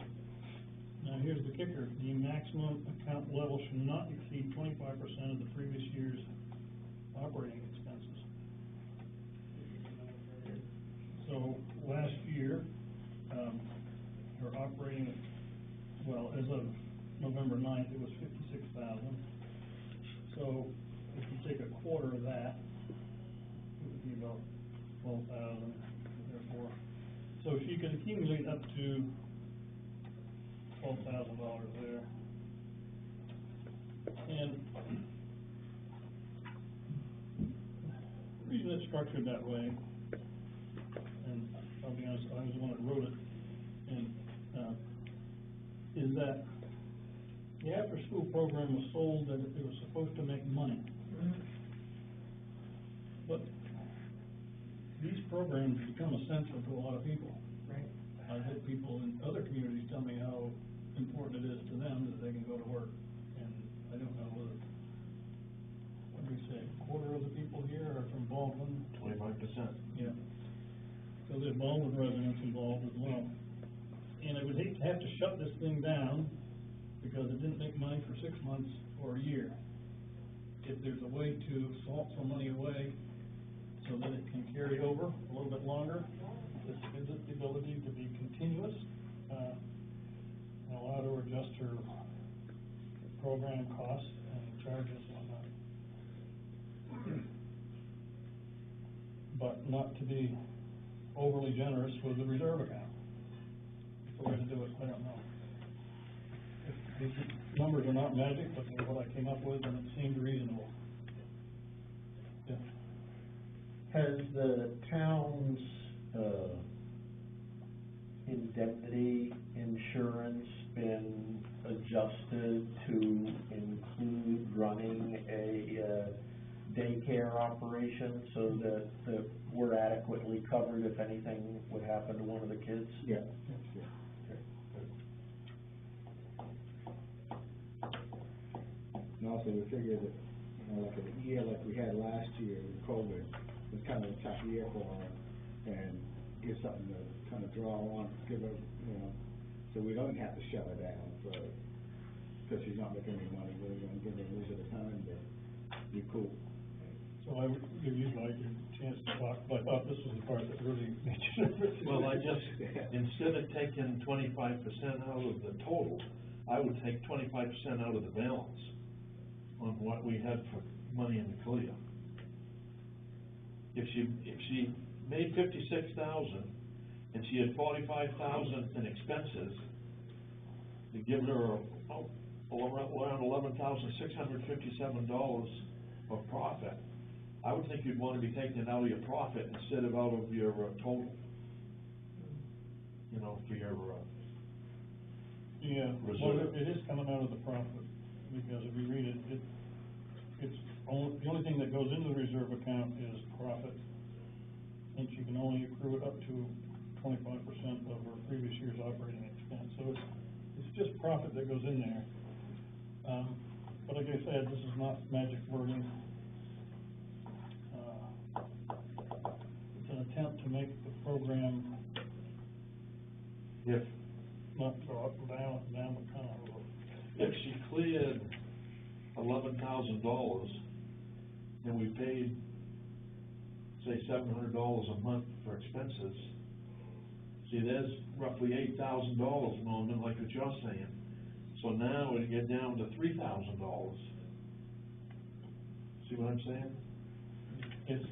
Now, here's the kicker. The maximum account level should not exceed 25% of the previous year's operating expenses. So, last year, her operating, well, as of November 9th, it was $56,000. So, if you take a quarter of that, it would be about $12,000, therefore. So she could accumulate up to $12,000 there. And the reason it's structured that way, and I'll be honest, I was the one that wrote it, and, is that the after-school program was sold that it was supposed to make money. But these programs become essential to a lot of people. Right. I've had people in other communities tell me how important it is to them that they can go to work. And I don't know whether, what do we say, a quarter of the people here are from Baldwin? 25%. Yeah. So there's Baldwin residents involved as well. And I would hate to have to shut this thing down because it didn't make money for 6 months or a year. If there's a way to swap some money away so that it can carry over a little bit longer, this gives it the ability to be continuous, and allow her to adjust her program costs and charges and whatnot. But not to be overly generous with the reserve account. If we're going to do it, I don't know. These numbers are not magic, but they're what I came up with, and it seemed reasonable. Yeah. Has the town's, indemnity insurance been adjusted to include running a, daycare operation so that we're adequately covered if anything would happen to one of the kids? Yeah. And also we figured that, like a year like we had last year with COVID, was kind of a tough year for her, and give something to kind of draw on, give her, so we don't have to shut her down for because she's not making any money, we're gonna give her a little bit of time to be cool. So I would give you guys a chance to talk, but I thought this was the part that really made you nervous. Well, I just, instead of taking 25% out of the total, I would take 25% out of the balance on what we had for money in the clear. If she made 56,000 and she had 45,000 in expenses, to give her around $11,657 of profit, I would think you'd want to be taking it out of your profit instead of out of your total. You know, for your Yeah, well, reserve. it is coming out of the profit, because if you read it, the only thing that goes into the reserve account is profit, and she can only accrue it up to 25% of her previous year's operating expense, so it's just profit that goes in there. But like I said, this is not magic wording. It's an attempt to make the program If not go up and down the kind of. if she cleared $11,000 and we paid, say, $700 a month for expenses, see, there's roughly $8,000, Norman, like what you're saying. So now it'd get down to $3,000. See what I'm saying? It's,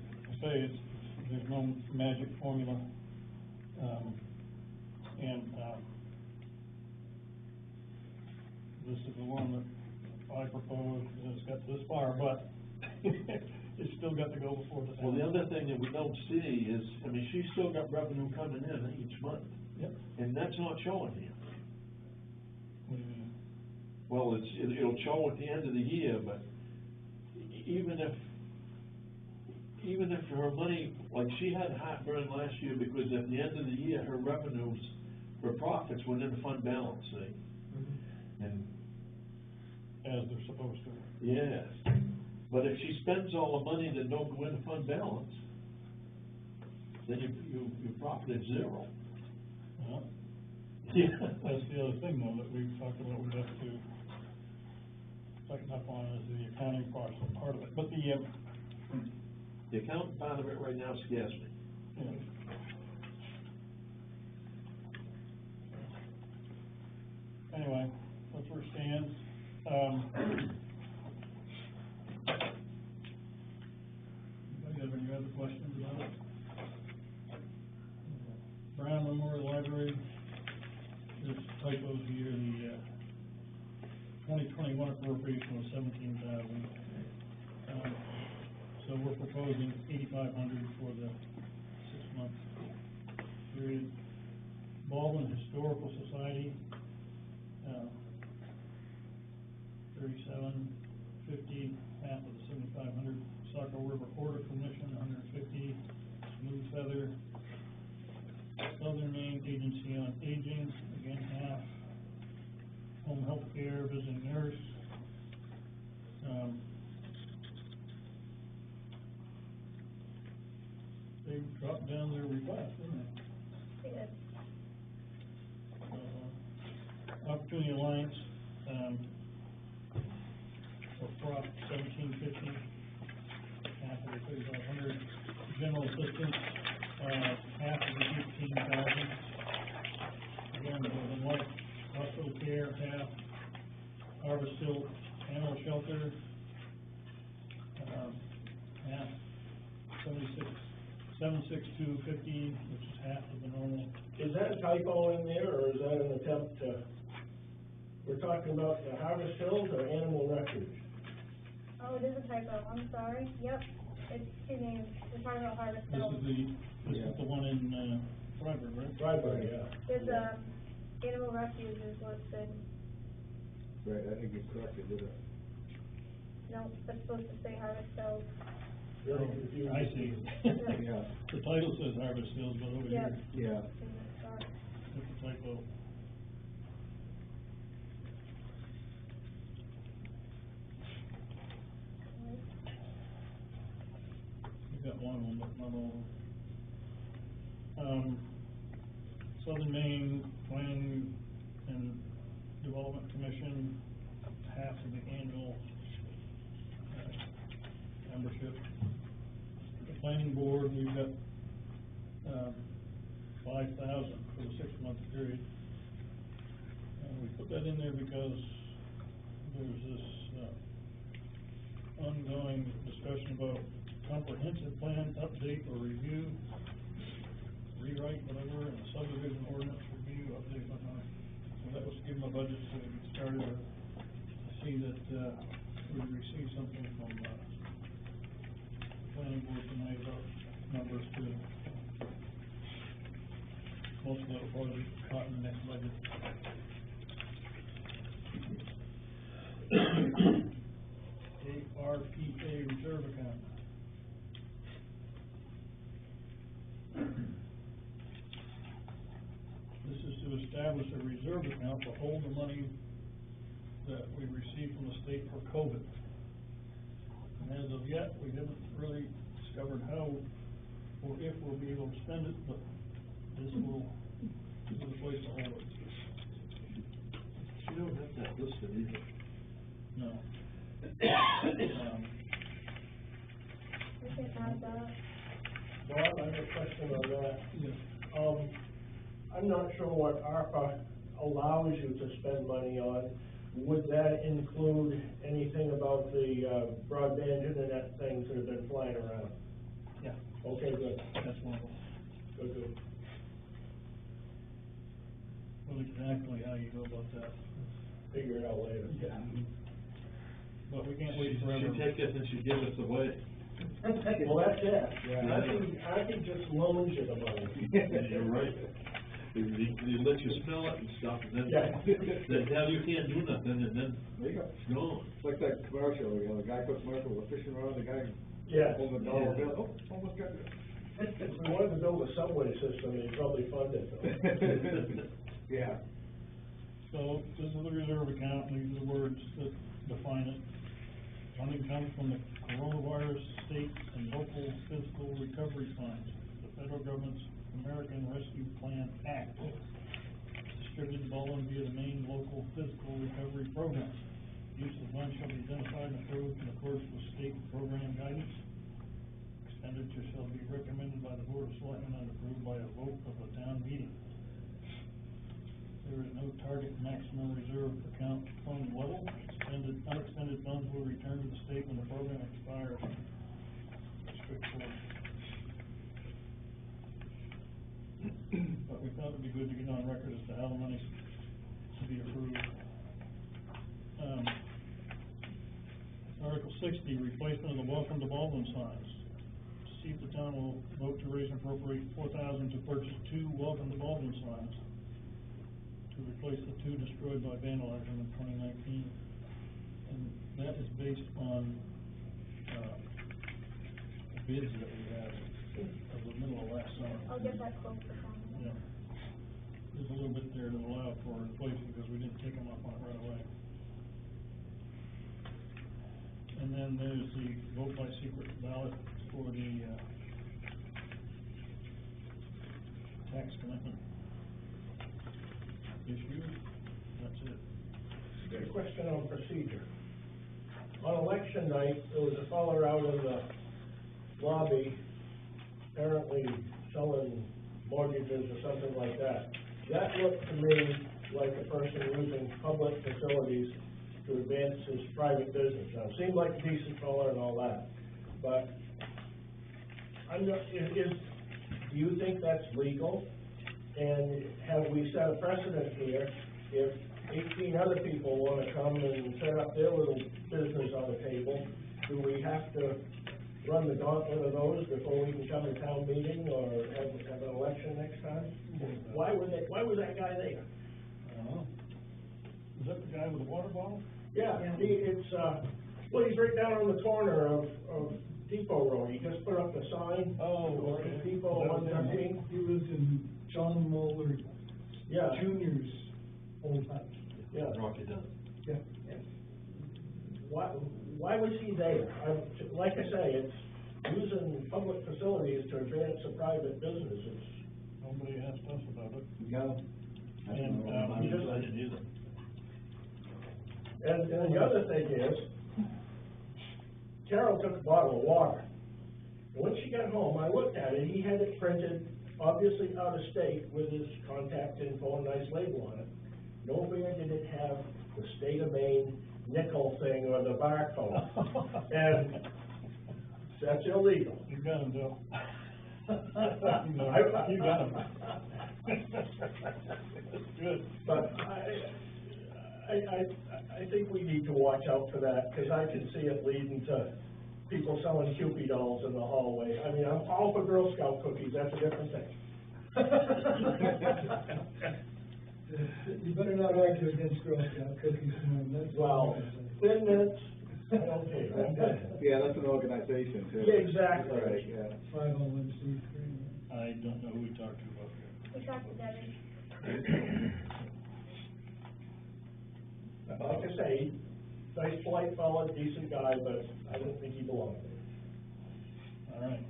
there's no magic formula, this is the one that I proposed, and it's got this far, but it's still got to go before the. Well, the other thing that we don't see is, I mean, she's still got revenue coming in each month. Yep. And that's not showing here. What do you mean? Well, it'll show at the end of the year, but even if her money, like she had heartburn last year because at the end of the year, her revenues, her profits went into fund balance, see? And As they're supposed to. yes, but if she spends all the money that don't go into fund balance, then your profit is zero. Well, Yeah. that's the other thing, though, that we've talked about, we have to tighten up on, is the accounting part of it, but The accounting part of it right now scares me. yeah. Anyway, that's where it stands. Anybody have any other questions about it? Brown Memorial Library, there's typos here, the 2021 appropriation was 17,000. So we're proposing 8,500 for the 6-month period. Baldwin Historical Society, 3750, half of the 7,500. Saco River Order Commission, 150. Smooth Feather. Southern Maine Agency on Aging, again half. Home Health Care, Visiting Nurse. They dropped down their request, didn't they? They did. Opportunity Alliance, for prop 1750, half of the 3,500. General Assistance, half of the 18,000. Again, the White Hospital Care, half. Harvest Hill Animal Shelter, half. 76250, which is half of the normal. Is that a typo in there, or is that an attempt to, we're talking about the Harvest Hills or Animal Refuge? Oh, it is a typo, I'm sorry, yep, it's two names, we're talking about Harvest This Hill. is the one in, Freiburg, right? Driveway, yeah. There's Animal Refuge is listed, Right, I think you corrected it. no, that's supposed to say Harvest Hill. Very confusing. I see. Yeah, The title says Harvest Hills, but over Yep. here, yeah. it's a typo. You've got one of them, but not all of them. Southern Maine Planning and Development Commission, planning board, we've got, 5,000 for the 6-month period. And we put that in there because there's this, ongoing discussion about comprehensive plan update or review, rewrite, whatever, and subdivision ordinance review, update, whatnot. So that was to give them a budget so we could start to see that, we received something from, planning board tonight about numbers too. Most of that will probably be caught in the next budget. ARPA reserve account. This is to establish a reserve account to hold the money that we received from the state for COVID. And as of yet, we haven't really discovered how or if we'll be able to spend it, but this will be the place to hold it. You don't have that listed either. No. We can add that. Bob, I have a question on that. Yes. I'm not sure what ARPA allows you to spend money on. Would that include anything about the, broadband internet things that have been flying around? Yeah, Okay, good, that's one of them. good. Well, exactly how you go about that. Figure it out later. Yeah. But we can't wait forever. She take it and she give us away. Well, that's it. Yeah. I can just loan you the money. You're right. They let you smell it and stuff, and then, Yeah. then now you can't do nothing, and then There you go. it's gone. It's like that commercial, you know, the guy puts commercial, we're fishing around, the guy Yeah. holding the dollar bill, oh, almost got it. If we wanted to build a subway system, they'd probably fund it though. Yeah. So this is the reserve account, and these are the words that define it. Money comes from the coronavirus state and local fiscal recovery funds, the federal government's American Rescue Plan Act, distributed to all via the main local fiscal recovery program. Use of funds shall be identified and approved in accordance with state program guidance. Expenditure shall be recommended by the Board of Selectmen and approved by a vote of the town meeting. There is no target maximum reserve account fund level. Unexpended funds will return to the state when the program expires. Straightforward. But we thought it'd be good to get on record as to how the money's to be approved. Article 60, replacement of the Welcome to Baldwin signs. See if the town will vote to raise and appropriate $4,000 to purchase 2 Welcome to Baldwin signs to replace the 2 destroyed by vandalism in 2019. And that is based on, bids that we had of the middle of last summer. I'll get that quote for Tom. Yeah. There's a little bit there to allow for inflation because we didn't take them up on it right away. And then there's the vote by secret ballot for the, tax commitment issue. That's it. Got a question on procedure. On election night, there was a fellow out in the lobby apparently selling mortgages or something like that. That looked to me like a person using public facilities to advance his private business. Now, it seemed like a decent fellow and all that, but I'm not, do you think that's legal? And have we set a precedent here? If 18 other people want to come and set up their little business on the table, do we have to run the gauntlet of those before we can come to town meeting or have an election next time? Why was that guy there? I don't know. Is that the guy with the water bottle? Yeah, it's he's right down on the corner of Depot Road. He just put up the sign. Oh, okay. Depot That was him. 113. He was in John Moeller Yeah. Junior's old house. Yeah. Rocky Dunn. Yeah. Why was he there? Like I say, it's using public facilities to advance a private business. Nobody asked us about it. No. And, I didn't either. And the other thing is, Carol took a bottle of water, And when she got home, I looked at it, he had it printed, obviously out of state, with his contact info and nice label on it. Nowhere did it have the state of Maine nickel thing or the barcode. And that's illegal. You got him, Bill. I- You got him. Good. But I think we need to watch out for that, because I can see it leading to people selling Kewpie dolls in the hallway. I mean, I'm all for Girl Scout cookies, that's a different thing. You better not argue against Girl Scout cookies, man, that's. Well, Thin Mints, I don't care. Yeah, that's an organization too. Yeah, exactly. Right, yeah. 501c3. I don't know who we talked to about that. We talked to Debbie. Like I say, nice polite fella, decent guy, but I don't think he belongs there. All right.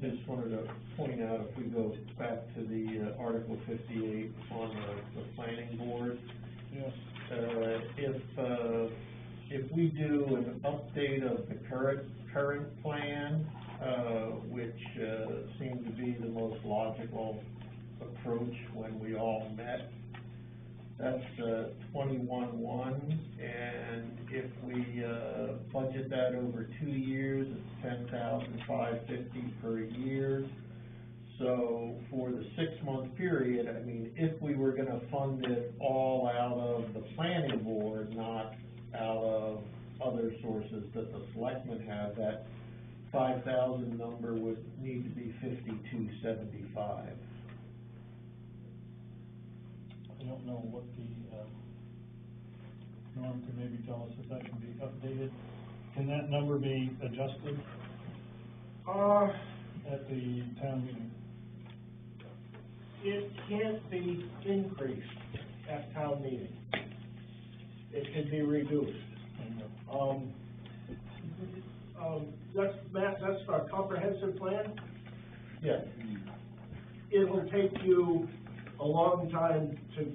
Just wanted to point out, if we go back to the Article 58 on the planning board, Yes. if we do an update of the current plan, which seemed to be the most logical approach when we all met, that's 21-1, and if we budget that over 2 years, it's $10,550 per year. So for the 6-month period, I mean, if we were gonna fund it all out of the planning board, not out of other sources that the selectmen have, that 5,000 number would need to be 5275. I don't know what the, Norm can maybe tell us if that can be updated. Can that number be adjusted at the town meeting? It can't be increased at town meeting. It can be reduced. That's our comprehensive plan. Yeah. It'll take you a long time to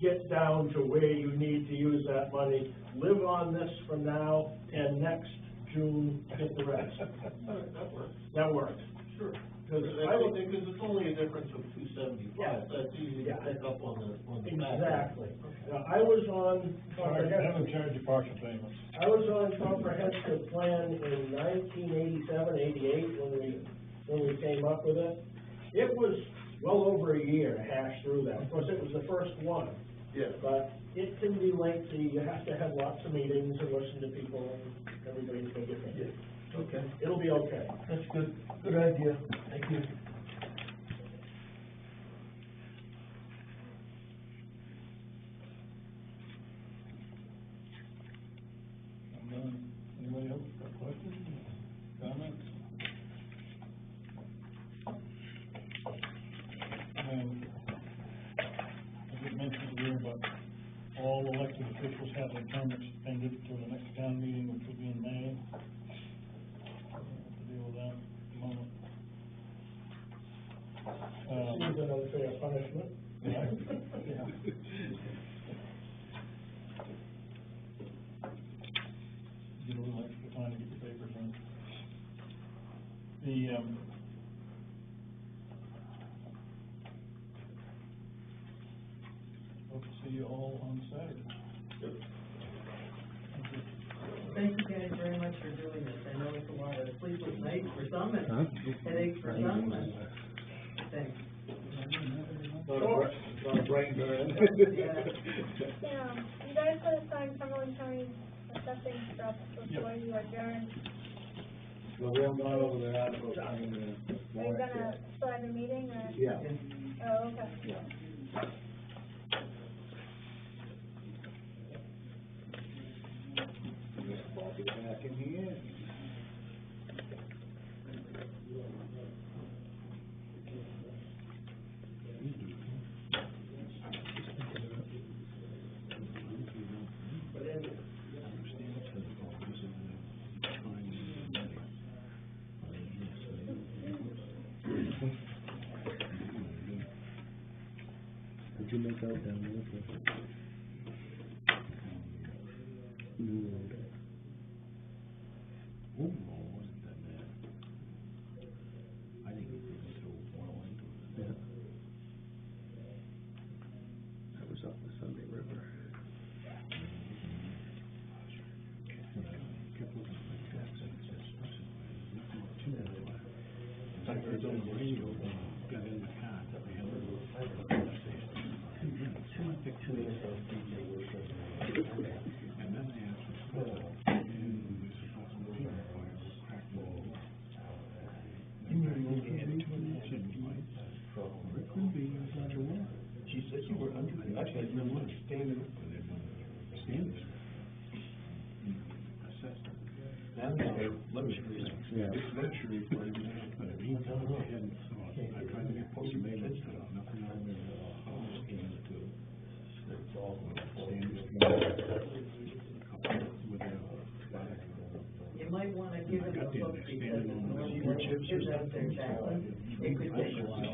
get down to where you need to use that money. Live on this for now, and next June, get the rest. That works. That works. Sure. Because Because it's only a difference of $275. Yeah. That's easy to pick up on the back. Exactly. Now, I was on Have them charge you partial payments. I was on comprehensive plan in 1987, 88, when we came up with it. It was well over a year to hash through that. Of course, it was the first one. Yeah. But it can be lengthy. You have to have lots of meetings and listen to people, and everybody's gonna get it. Okay, It'll be okay. that's good, good idea, thank you. Anybody else got questions, comments? I did mention here, but all elected officials have their term extended to the next town meeting, which will be in May. We'll have to deal with that at the moment. Seems an unfair punishment. Yeah. Get a little extra time to get the papers in. Hope to see you all on Saturday. Thank you guys very much for doing this. I know it's a lot of sleepless nights for some and headaches for some, and thanks. Lot of brain burn. Yeah. You guys could assign Cumberland County assessing stuff before you adjourn. Well, we'll not over there, Are you gonna still have a meeting, or? Yeah. Oh, okay. Yeah. I'll be back in here. Did you make out down there? New road. Oh, Lord. was on the radio, they got in the car, that they had a little and then they asked for and this is what some people cracked the wall. It could be such a wall. She said you were under, actually, I didn't want to stand it. Stand it. Now they have luxury, Yeah. it's luxury for you now. But in the meantime, I hadn't thought, I tried to get some maintenance done, nothing out of there. Just came to You might wanna give it a look because North is out there battling. It could take a while.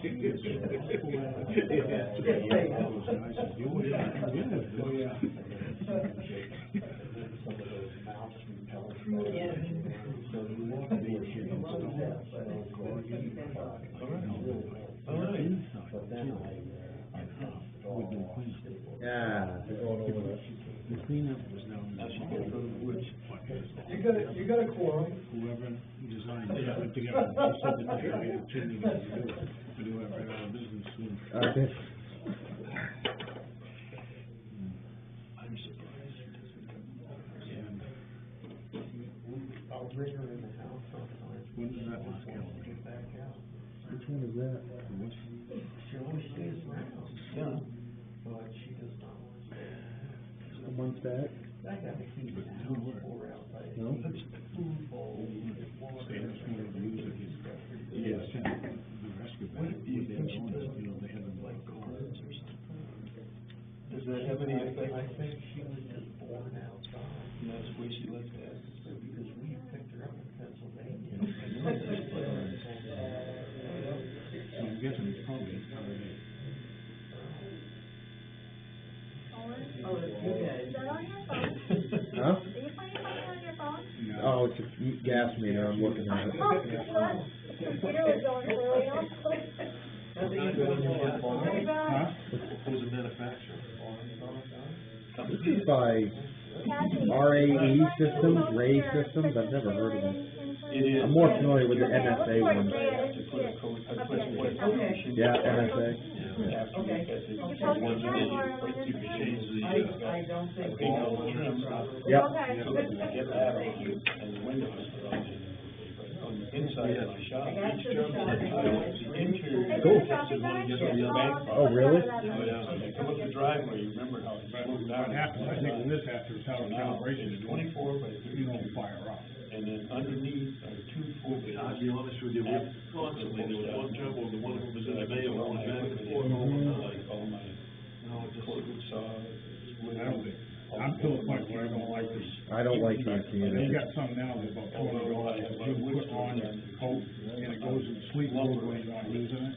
Yeah, they're going over that. The cleanup was down there. You got a quorum. Whoever designed it, put together, they said that they had a chimney to do it right out of business soon. Okay. I'm surprised he doesn't come. And I'll bring her in the house sometimes. when did that last calendar? Get back out. Which one is that? She always stays around. Yeah. But she does not want to stay. A month back? I got to keep it down or else I No? food bowl, water. Stan's one of the music is, yeah, the rescue band, what they had on is, you know, they had them like cars or something. Does that have any effect? I think she was just born outside. And that's the way she likes to have. Because we picked her up in Pennsylvania. So I'm guessing it's probably part of it. Oh, it's you guys. Is that on your phone? Huh? Are you playing something on your phone? Oh, it's a gas meter, I'm looking at it. Oh, what? The computer was going really off. Huh? Who's a manufacturer? This is by RAE Systems, Ray Systems, I've never heard of them. It is. I'm more familiar with the NSA ones. Yeah, NSA. Okay. You can change the, I don't think they know what I'm from. Yep. Okay. get that and the windows on the inside of the shop. I got Each to the job shop. has the interior. Cool. They want to get the real bank. Oh, really? Oh, yeah, so they come up the driveway, you remember how it slowed down? What happens, I think this after it's out of Now, calibration, it's 24 by you 32. don't fire up. And then underneath are two full. I'll be honest with you, we're constantly, there was one job where the one of them was in the mail, going back and forth, Like all my, no, just, corporate saws. I don't think, I'm to the point where I don't like this. I don't like these They either. got some now that about $200 that you put on your coat and it goes in sleep mode when you're not using it.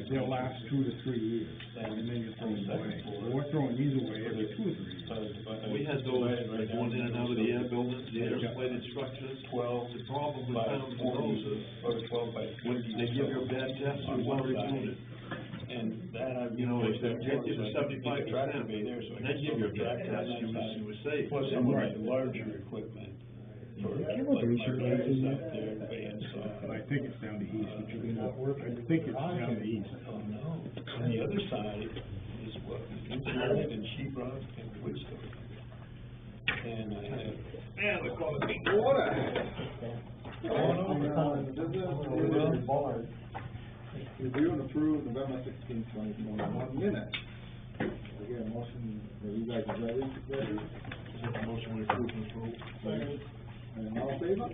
They'll last 2 to 3 years and then you throw them away. Well, we're throwing these away every 2 or 3 years. we had those, like, going in and out of the air buildings, the air plated structures. 12 The problem we by found with those 40, is, or 12 by 20. when they give you a bad test, you want to remove it. And that I've. You know, if they get you to 75%, and they give you a bad test, you were safe. Plus some of the larger equipment. For Calibration like rating. up there, bandsaw. But I think it's down the east, which is not working. I think it's down the east. Oh, no. On the other side is what, insulated and sheetrock and wood stove. And I have. And we call it water. Review and approve November 16, 2021 minutes. Again, motion, are you guys ready? Make a motion we approve and approve. Second. And all in favor?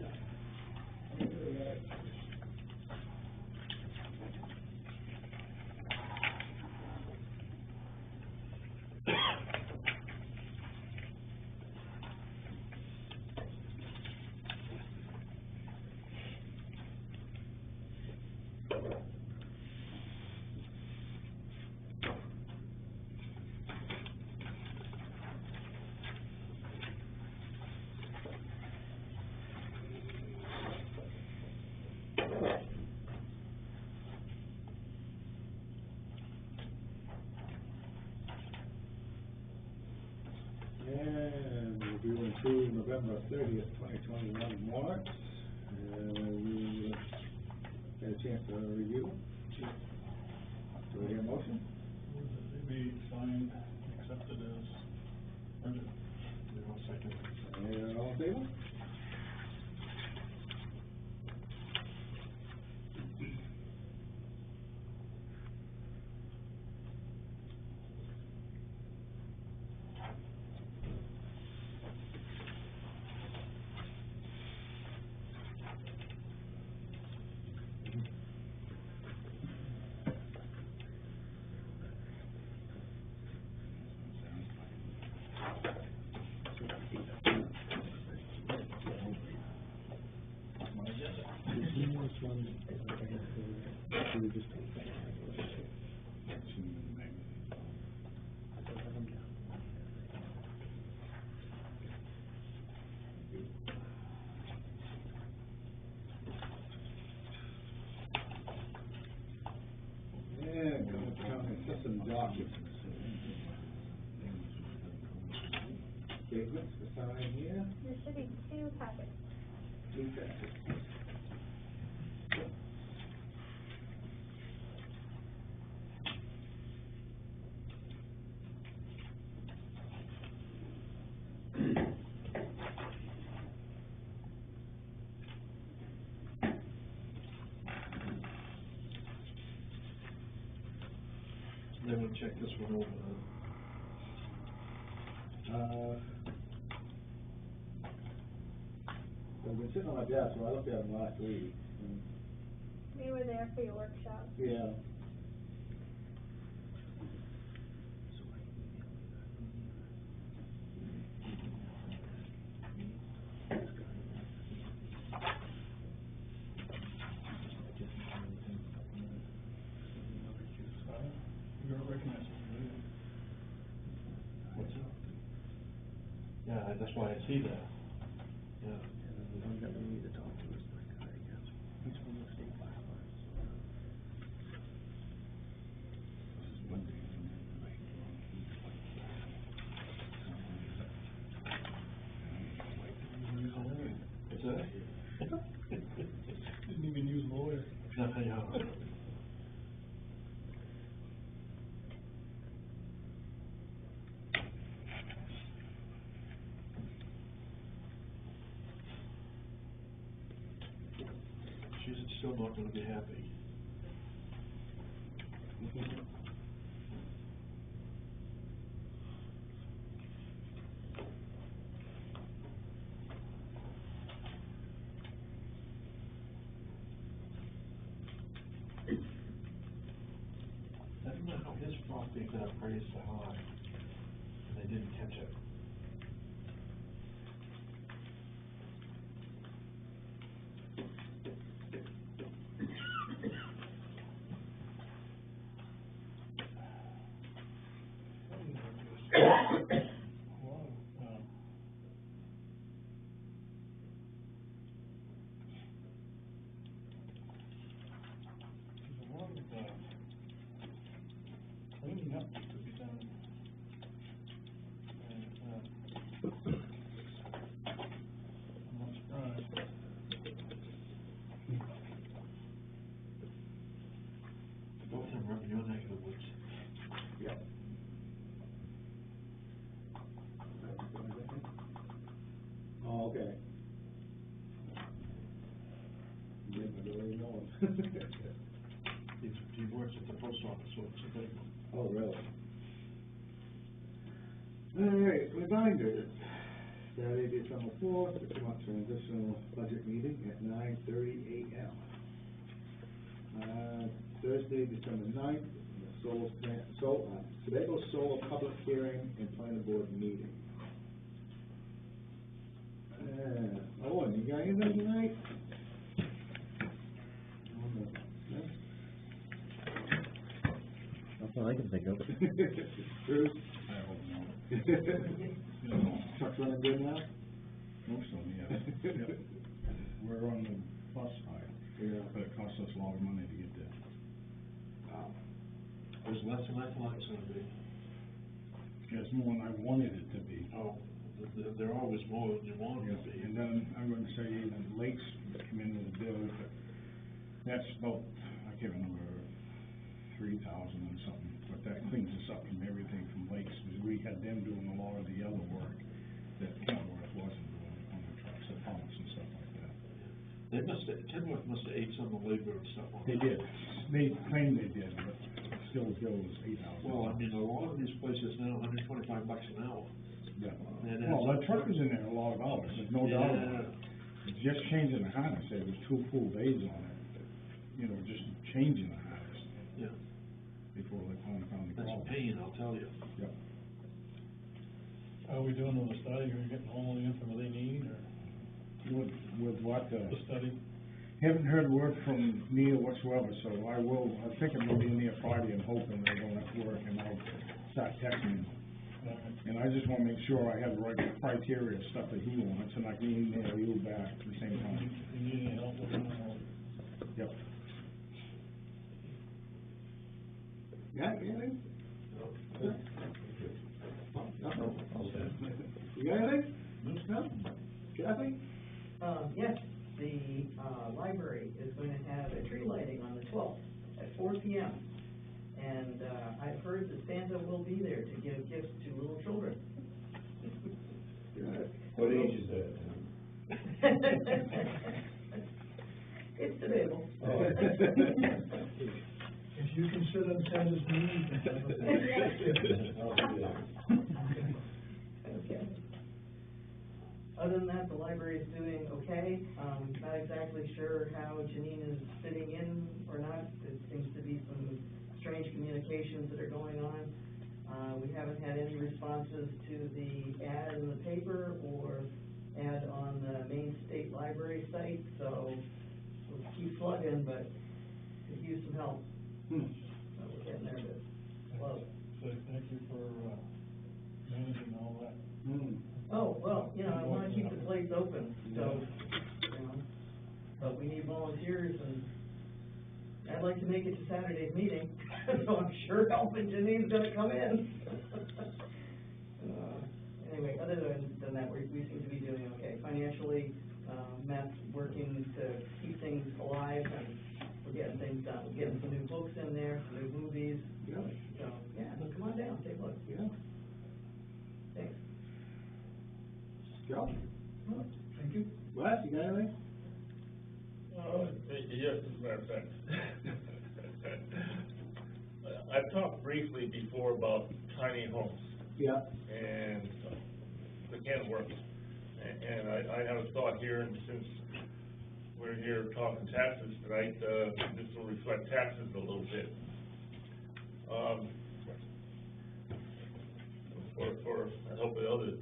And review and approve November 30th, 2021 warrants. Had a chance to review them? Do we hear a motion? They be signed, accepted as printed. I'll second it. And all in favor? And some documents. Statements to sign here, There should be two packets. two packets. Then we'll check this one over. They've been sitting on my desk, so I looked at them last week. And, They were there for your workshop. yeah. You're gonna recognize it. What's up? Yeah, that's why I see that. Yeah. And then the one that we need to talk to is the guy, I guess. He's from the state bylaws. This is Monday, right? What's that? Didn't even use lawyer. No, yeah. She's still not gonna be happy. I don't know how his property got appraised so high, and they didn't catch it. Cleaning up to be done. And, I'm not surprised. Both of them are in your neck of the woods. Yep. Oh, okay. Yeah, I really know him. He works at the post office, so it's a big one. Oh, really? All right, reminders. Saturday, December 4th, the come up transitional budget meeting at 9:30 a.m. Thursday, December 9th, the Sebago Solar Public Hearing and Planning Board meeting. And you got anything tonight? Nothing I can think of. Bruce? I hope not. Truck's running good now? Most of them, yes. Yep. We're on the plus side, Yeah. but it costs us a lot of money to get there. Wow. There's less than I thought it's gonna be. It's more than I wanted it to be. Oh, they're always more than you want them to be. And then I'm going to say even lakes come in with a bill, but That's about, I can't remember, 3,000 and something, but that cleans us up from everything from lakes, because we had them doing a lot of the other work that Kenworth wasn't doing on the trucks, the pumps and stuff like that. Kenworth must have ate some of the labor and stuff on it. They did, they claimed they did, but still the bill was 8,000. Well, I mean, a lot of these places now, $125 an hour. Yeah. And Well, the truck was in there a lot of hours, there's no doubt about it. It's just changing the harness, there was 2 full days on it, you know, just changing the harness. Yeah. Before they finally found the That's problem. a pain, I'll tell you. Yep. How are we doing with the study? Are you getting all the info they need, or With what, the study? haven't heard word from Neil whatsoever, so I think I'm gonna be in there Friday and hoping they're going to work, and I'll start texting him. And I just wanna make sure I have the right criteria, stuff that he wants, and I can email you back at the same time. If you need any help with them, Yep. Yeah, anything? No. You got anything? No? Kathy? Yes, the, library is going to have a tree lighting on the 12th at 4 p.m. And, I've heard that Santa will be there to give gifts to little children. Good. What age is that? It's debatable. If you can sit on Santa's knee. Okay. Other than that, the library is doing okay. Not exactly sure how Janine is fitting in or not. There seems to be some strange communications that are going on. We haven't had any responses to the ad in the paper or ad on the Main State Library site, so we'll keep plugging, but could use some help. So we're getting there, but slow. so thank you for, managing all that. Oh, well, you know, I wanna keep the place open, so, you know, but we need volunteers, and I'd like to make it to Saturday's meeting, so I'm sure Help and Janine's gonna come in. Anyway, other than that, we seem to be doing okay. Financially, Matt's working to keep things alive, and we're getting things done. We're getting some new books in there, some new movies. Yeah. So, yeah, come on down, take a look. Yeah. Thanks. Joe? Thank you. Wes, you got anything? Yes, as a matter of fact. I've talked briefly before about tiny homes. Yeah. And the can work. And I have a thought here, and since we're here talking taxes tonight, this will reflect taxes a little bit. For I hope the others,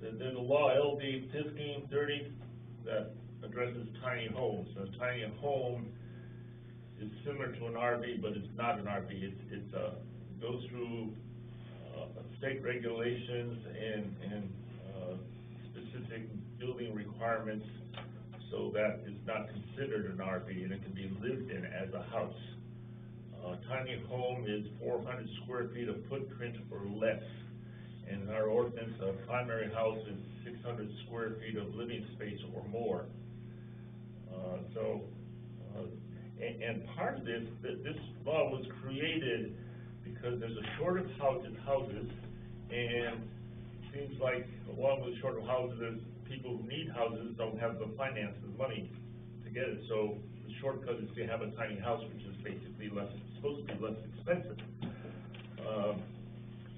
there's a law, LD 1530, that addresses tiny homes. A tiny home is similar to an RV, but it's not an RV. It goes through state regulations and specific building requirements, so that it's not considered an RV, and it can be lived in as a house. A tiny home is 400 square feet of footprint or less. And in our ordinance, a primary house is 600 square feet of living space or more. And part of this law was created because there's a shortage of houses, and it seems like along with shortage of houses, there's people who need houses don't have the finances, money to get it. So the shortcut is to have a tiny house, which is basically supposed to be less expensive.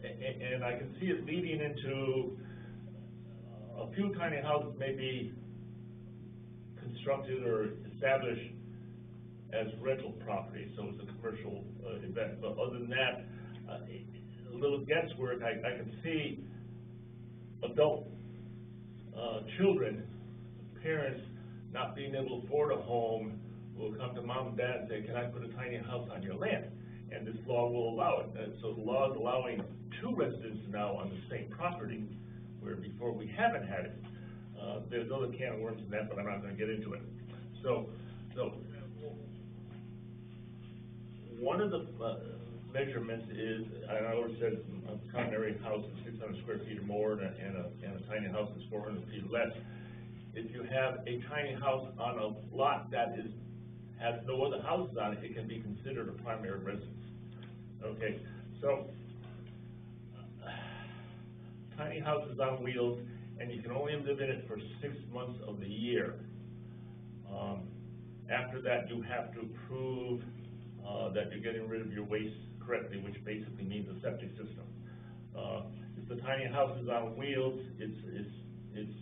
And I can see it leading into a few tiny houses may be constructed or established as rental property, so it's a commercial event. But other than that, a little guesswork. I can see adult children, parents not being able to afford a home will come to mom and dad and say, "Can I put a tiny house on your land?" And this law will allow it. And so the law is allowing 2 residences now on the same property, where before we haven't had it. There's other can of worms in that, but I'm not going to get into it. So one of the measurements is, I always said a primary house is 600 square feet or more, and a tiny house is 400 feet less. if you have a tiny house on a lot that has no other houses on it, it can be considered a primary residence. Okay, so, tiny houses on wheels, and you can only live in it for 6 months of the year. After that, you have to prove, that you're getting rid of your waste correctly, which basically means a septic system. If the tiny house is on wheels, it's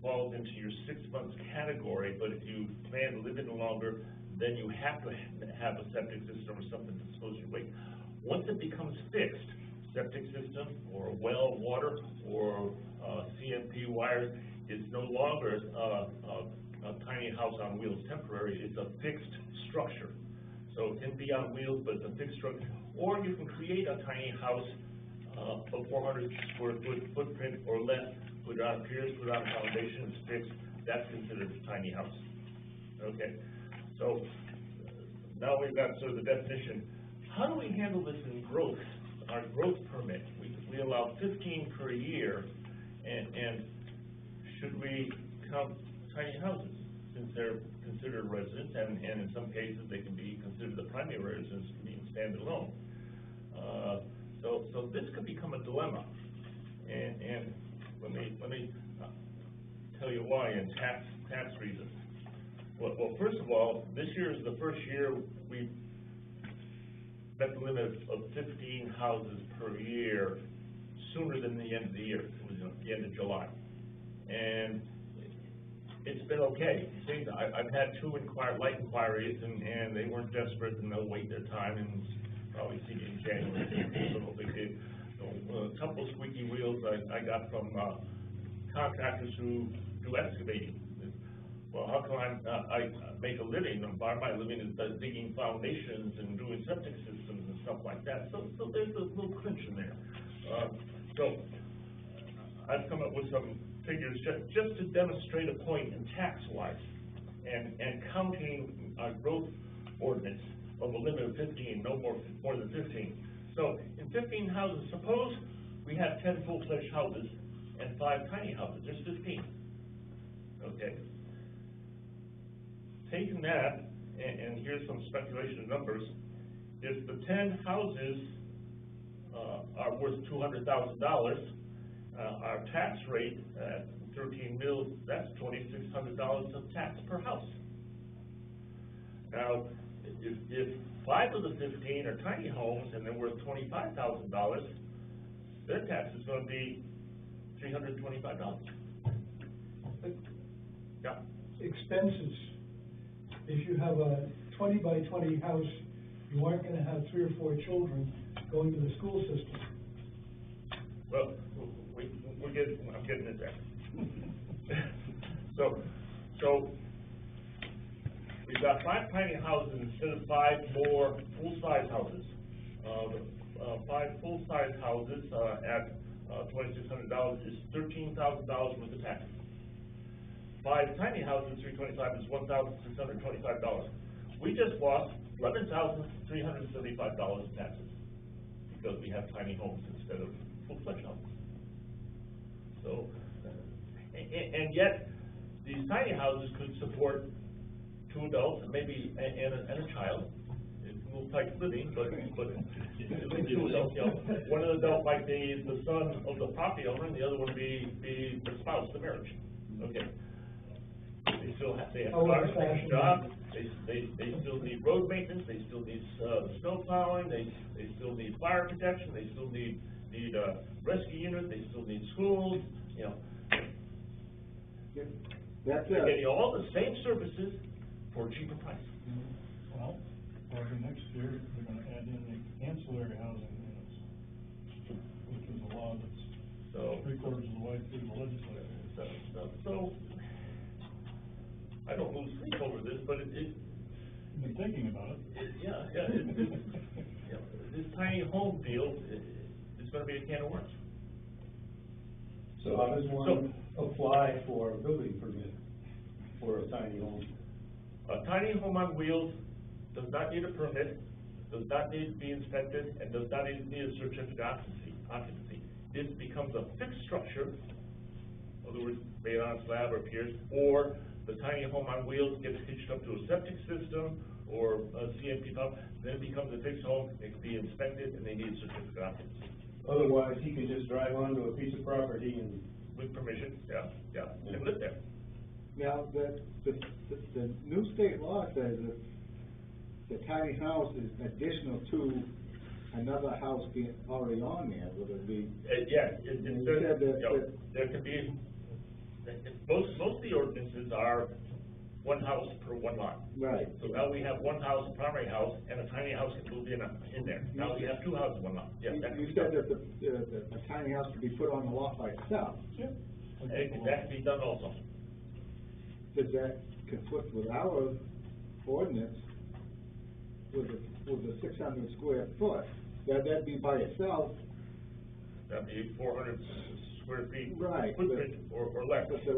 falls into your 6 months category, but if you plan to live in longer, then you have to have a septic system or something to dispose your waste. Once it becomes fixed, septic system or well, water, or CMP wire is no longer a tiny house on wheels temporary, it's a fixed structure. So it can be on wheels, but it's a fixed structure. Or you can create a tiny house of 400 square foot footprint or less, put it on piers, put it on a foundation, it's fixed, that's considered a tiny house. Okay, so now we've got sort of the definition. How do we handle this in growth? Our growth permit, we allow 15 per year, and should we count tiny houses since they're considered residents, and in some cases they can be considered the primary residence, being standalone. So this could become a dilemma, and let me tell you why, and tax reasons. Well, first of all, this year is the first year we've met the limit of 15 houses per year sooner than the end of the year. It was the end of July, and it's been okay. See, I've had 2 light inquiries, and they weren't desperate, and they'll wait their time and probably see me in January. So no big deal. So, a couple of squeaky wheels I got from contractors who do excavating. Well, how come I make a living, and part of my living is digging foundations and doing septic systems and stuff like that. So there's a little clinch in there. So I've come up with some figures just to demonstrate a point in tax-wise, and counting our growth ordinance of a limit of 15, no more than 15. So in 15 houses, suppose we have 10 full-fledged houses and 5 tiny houses. There's 15. Okay. Taking that, and here's some speculation of numbers. If the 10 houses are worth $200,000, our tax rate at 13 mils, that's $2,600 of tax per house. Now, if 5 of the 15 are tiny homes and they're worth $25,000, their tax is going to be $325. Yeah. Expenses. If you have a 20 by 20 house, you aren't going to have 3 or 4 children going to the school system. Well, I'm getting it there. So we've got 5 tiny houses instead of 5 more full-size houses. 5 full-size houses at $2,600 is $13,000 worth of taxes. 5 tiny houses, $325 is $1,625. We just lost $11,375 in taxes because we have tiny homes instead of full-fledged homes. So, and yet these tiny houses could support 2 adults and maybe and a child. It's a little tight living, but at least 2 adults. You know, one of the adults might be the son of the property owner, and the other one be the spouse, the marriage. Okay. They still have cars, they have jobs, they still need road maintenance, they still need snow plowing, they still need fire protection, they still need rescue units, they still need schools, you know. That's They're getting all the same services for a cheaper price. Well, starting next year, they're gonna add in the ancillary housing units, which is a law that's 3/4 of the way through the legislature. So I don't lose sleep over this, but I've been thinking about it. This tiny home deal is going to be a can of worms. So how does one apply for a building permit for a tiny home? A tiny home on wheels does not need a permit, does not need to be inspected, and does not need a certificate of occupancy. This becomes a fixed structure in other words, made on a slab or piers, or the tiny home on wheels gets hitched up to a septic system or a CMP pump, then it becomes a fixed home, it can be inspected, and they need a certificate of occupancy. Otherwise, he could just drive onto a piece of property and. With permission, and live there. Now, the new state law says that the tiny house is additional to another house being already on there, would it be? It says, there could be, most of the ordinances are one house per one lot. Right. So now we have one house, primary house, and a tiny house can move in there. Now we have two houses in one lot. Yeah, that can You be said done. that the tiny house could be put on the lot by itself. Yep. That can be done also. Does that conflict with our ordinance with the 600 square foot? That'd be by itself. That'd be 400 square feet. Right. Footprint or less. But the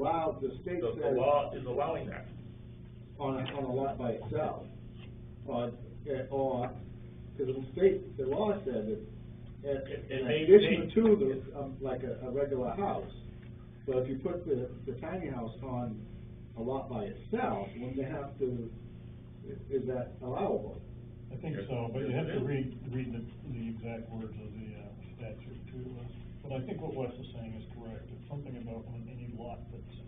state The says. law is allowing that. On a lot by itself, because the law said that in addition to like a regular house. So if you put the tiny house on a lot by itself, wouldn't they have to, is that allowable? I think so, but you have to read the exact words of the statute too. But I think what Wes is saying is correct. It's something about on any lot that's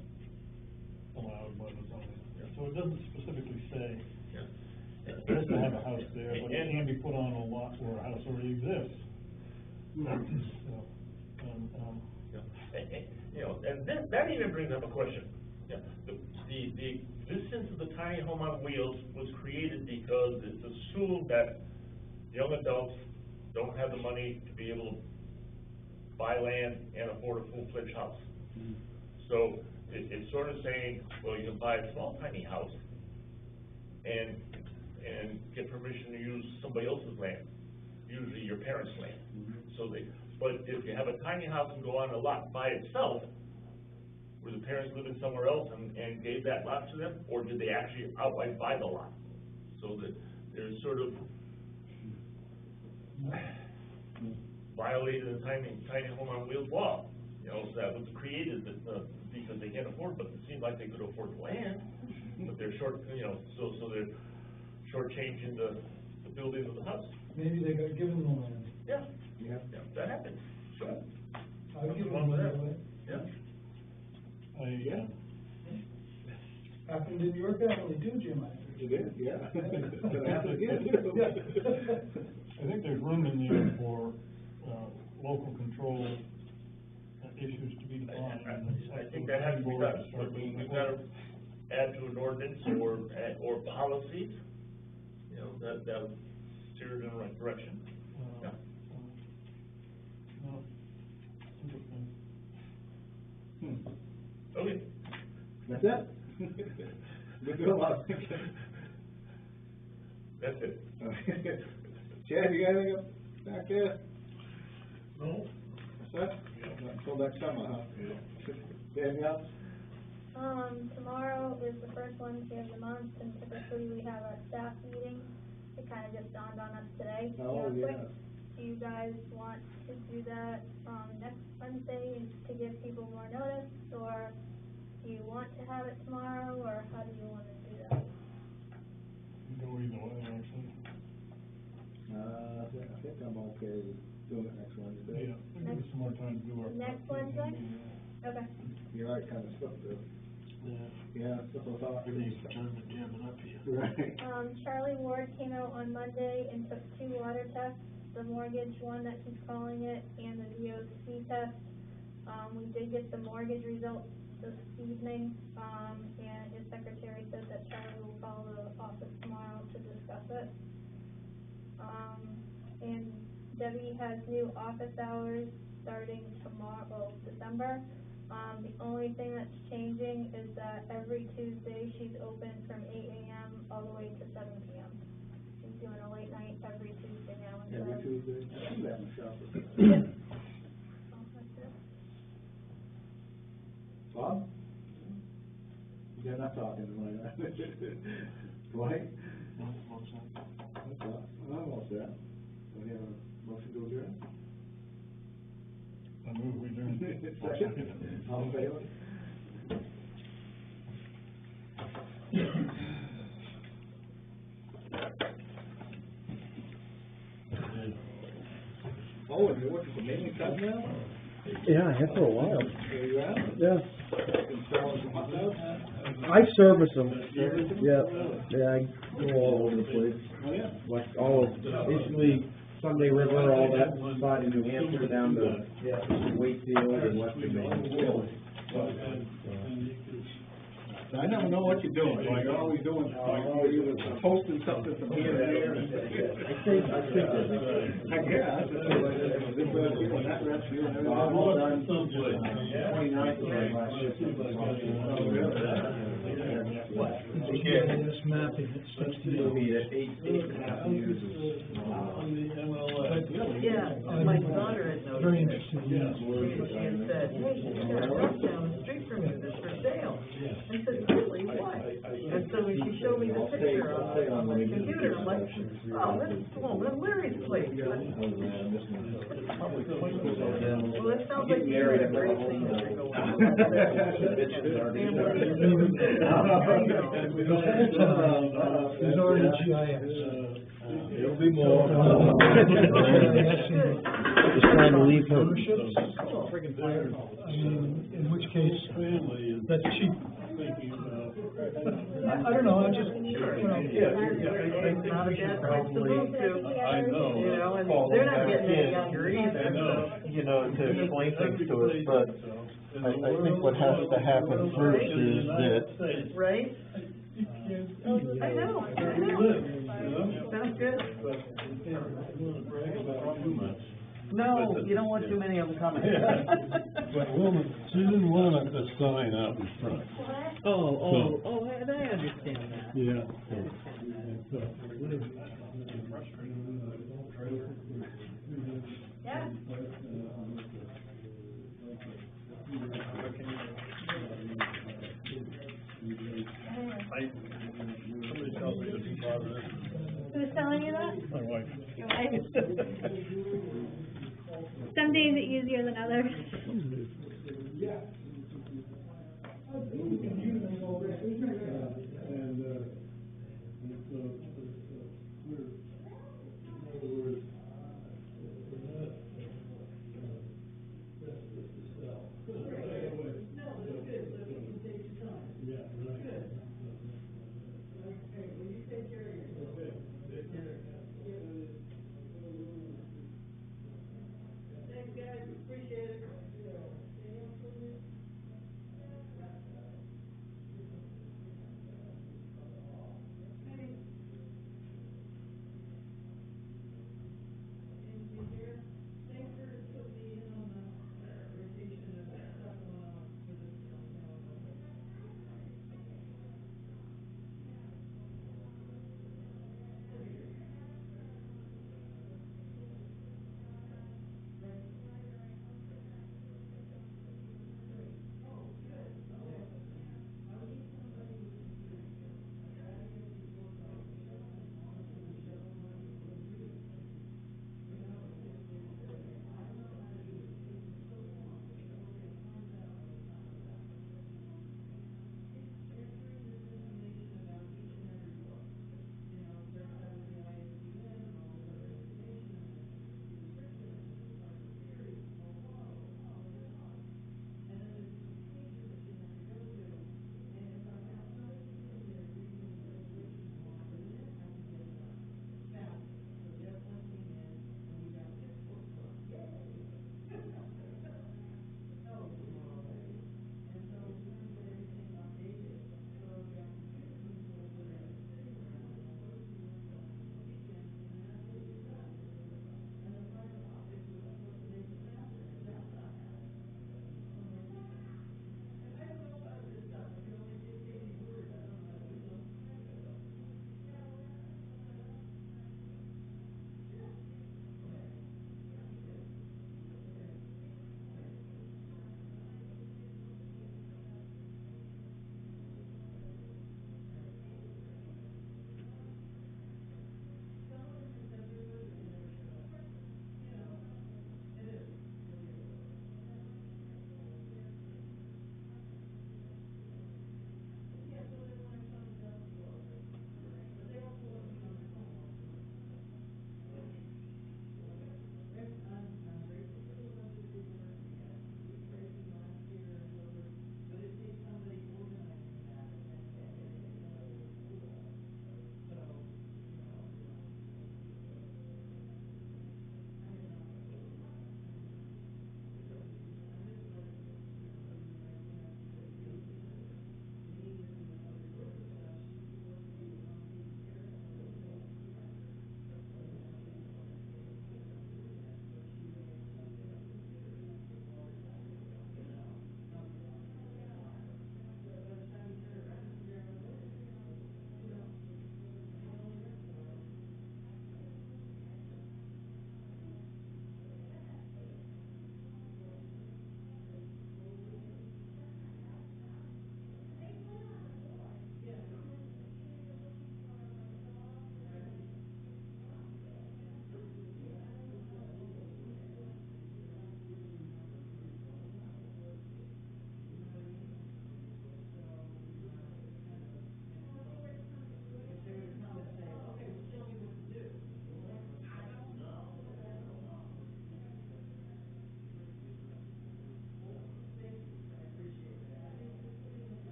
allowed by the zoning. So it doesn't specifically say it has to have a house there, but it can be put on a lot where a house already exists. And that even brings up a question. The existence of the tiny home on wheels was created because it's assumed that young adults don't have the money to be able to buy land and afford a full-fledged house. So it's sort of saying, well, you can buy a small tiny house and get permission to use somebody else's land, usually your parents' land. But if you have a tiny house and go on a lot by itself, were the parents living somewhere else and gave that lot to them, or did they actually outright buy the lot? So that there's sort of violated the tiny home on wheels law. That was created because they can't afford, but it seemed like they could afford the land, but they're short, so they're shortchanging the building of the house. Maybe they got given the land. Yeah, that happens. Sure. I've given wrong with them that? away. Yeah. Happened in your family too, Jim, I think. It did, yeah. It happened again, too. I think there's room in there for, local control issues to be defined. I think that has to be done, but we've got to add to an ordinance or policies, that steer it in the right direction. No, interesting. Okay. That's it? We're doing a lot of thinking. That's it. Chad, you got anything up back there? No? What's that? Until next summer, huh? Danielle? Tomorrow is the first Wednesday of the month, and typically we have our staff meeting. It kind of just dawned on us today. Oh, Quick. yeah. Do you guys want to do that, next Wednesday to give people more notice, or do you want to have it tomorrow, or how do you want to do that? Go either way, actually. I think I'm okay with doing it next Wednesday. Yeah, give us some more time to do our. Next Wednesday? Okay. You're right, kind of stuff to. Yeah, stuff I thought. Everything's time to jam it up here. Right. Charlie Ward came out on Monday and took 2 water tests, the mortgage one that he's calling it, and the VOC test. We did get the mortgage results this evening, and his secretary said that Charlie will call the office tomorrow to discuss it. And Debbie has new office hours starting tomorrow, December. The only thing that's changing is that every Tuesday she's open from 8 a.m. all the way to 7 p.m. She's doing a late night every Tuesday now. Every Tuesday? I do that in the shop. That's it. Bob? You're not talking to me, right? Dwight? No, what's that? That's all. I'm all set. Do we have a motion to adjourn? I move we adjourn. Second. All in favor? tub now? Yeah, I have for a while. There you are? Yeah. Installing some hot tubs? I service them. Service them? Yeah, I go all over the place. Oh, yeah. Like all of, basically Sunday River, all that side of New Hampshire down to Wakefield and Western Maine. I never know what you're doing, like, you're always doing, you're posting something from here to there. I think Yeah, that's just like, this rescue and that rescue and everything. I'm all done, 29th of last year. Oh, really? This mapping, it's 60. It'll be at 8.5 years. Yeah, my daughter had noticed. Very it. interesting, She had said, hey, you got a house down the street from you that's for sale. I said, really, what? And so she showed me the picture on the computer, I'm like, oh, that's Larry's place. Well, that sounds like you had a great thing to go on. The whole town is already GIS. There'll be more. Just trying to leave her. Ownerships, I mean, in which case, that's cheap. I don't know, I just, you know. It's not a bad place to move to. I know. You know, and Falling they're not back getting any in. younger either, so. You know, to explain things to us, but I think what has to happen first is that Right? I know. Sounds good. No, you don't want too many of them coming. But woman, she didn't want the sign out in front. Oh, I understand that. Yeah. Yeah. Who's telling you that? My wife. Your wife? Some days it's easier than others.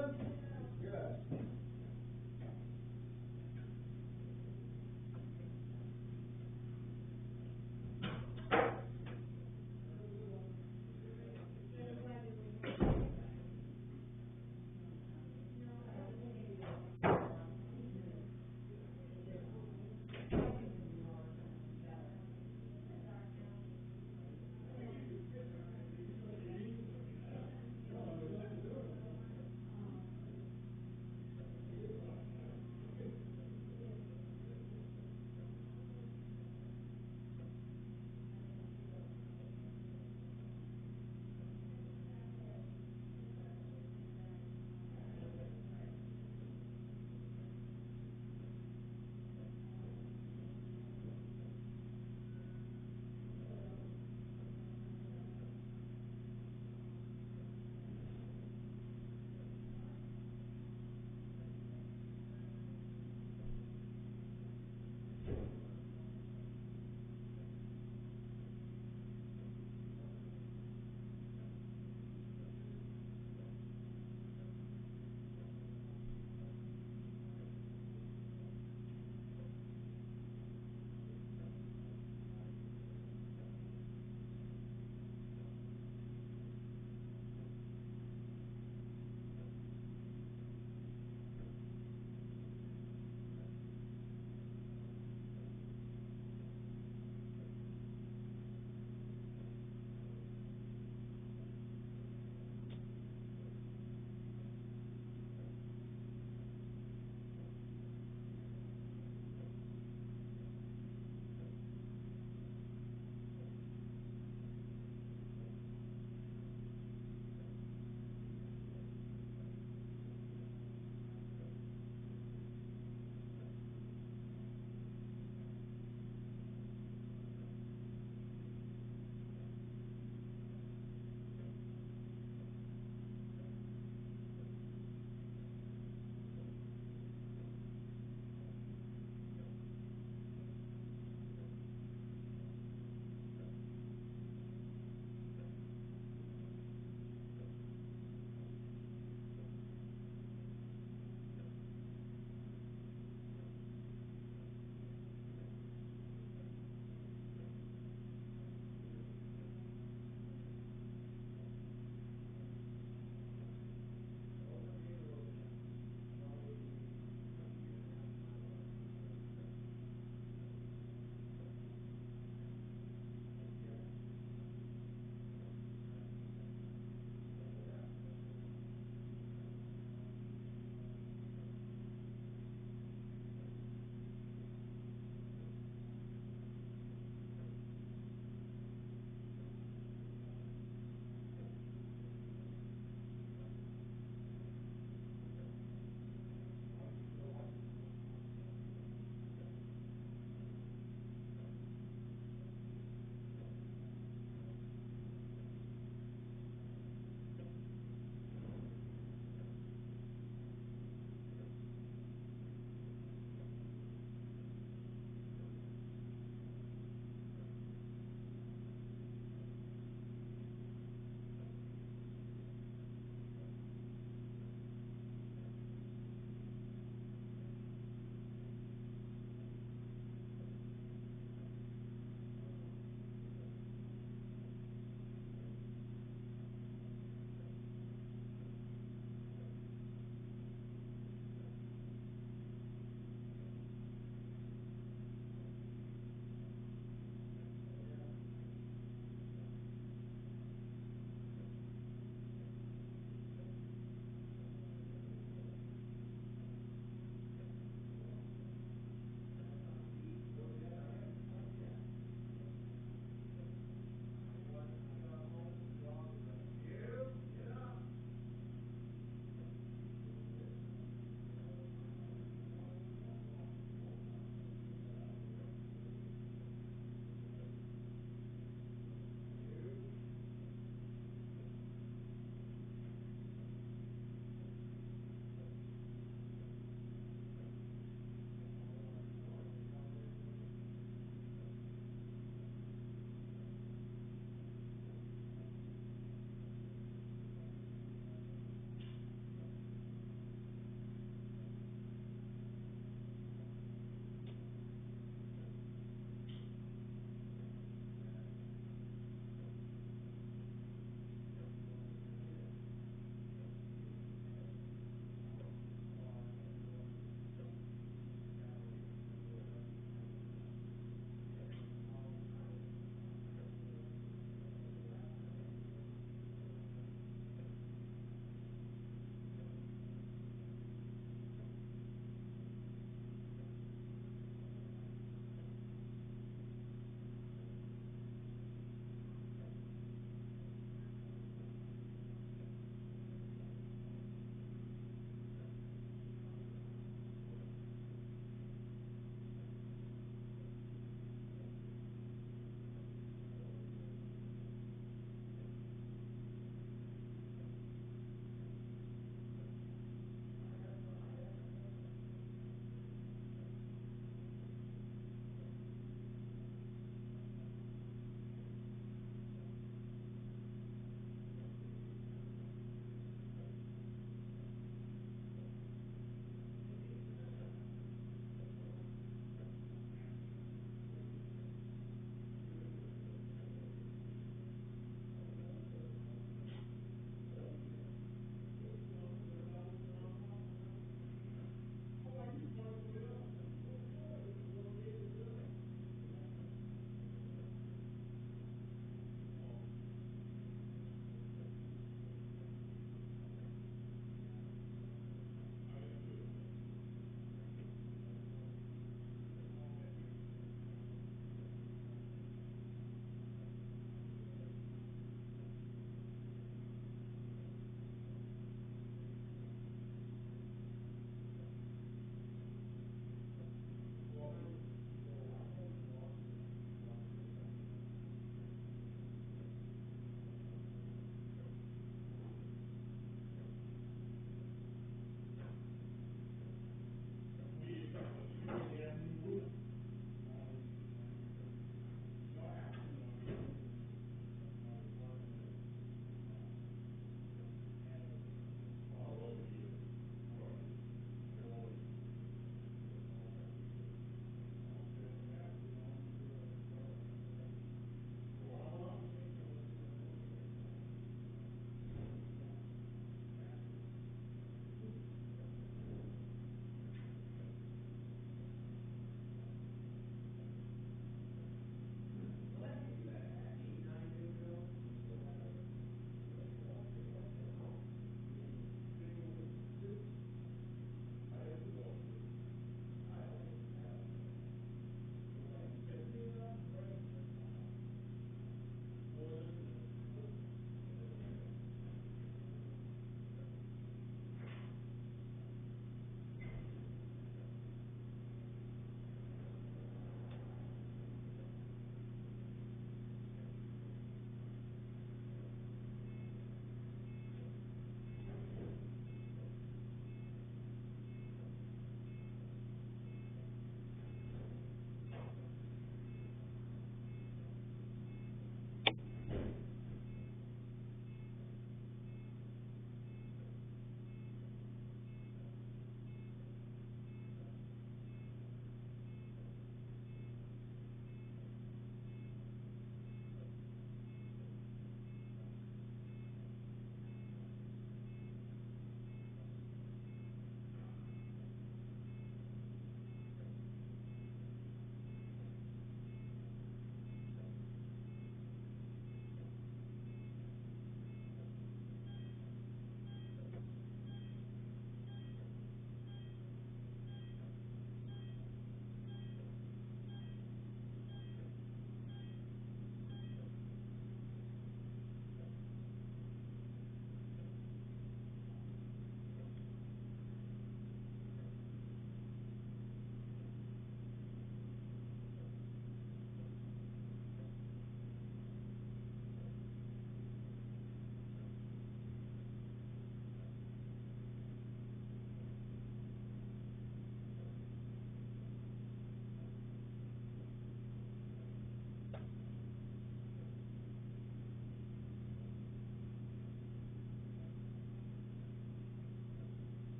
Good.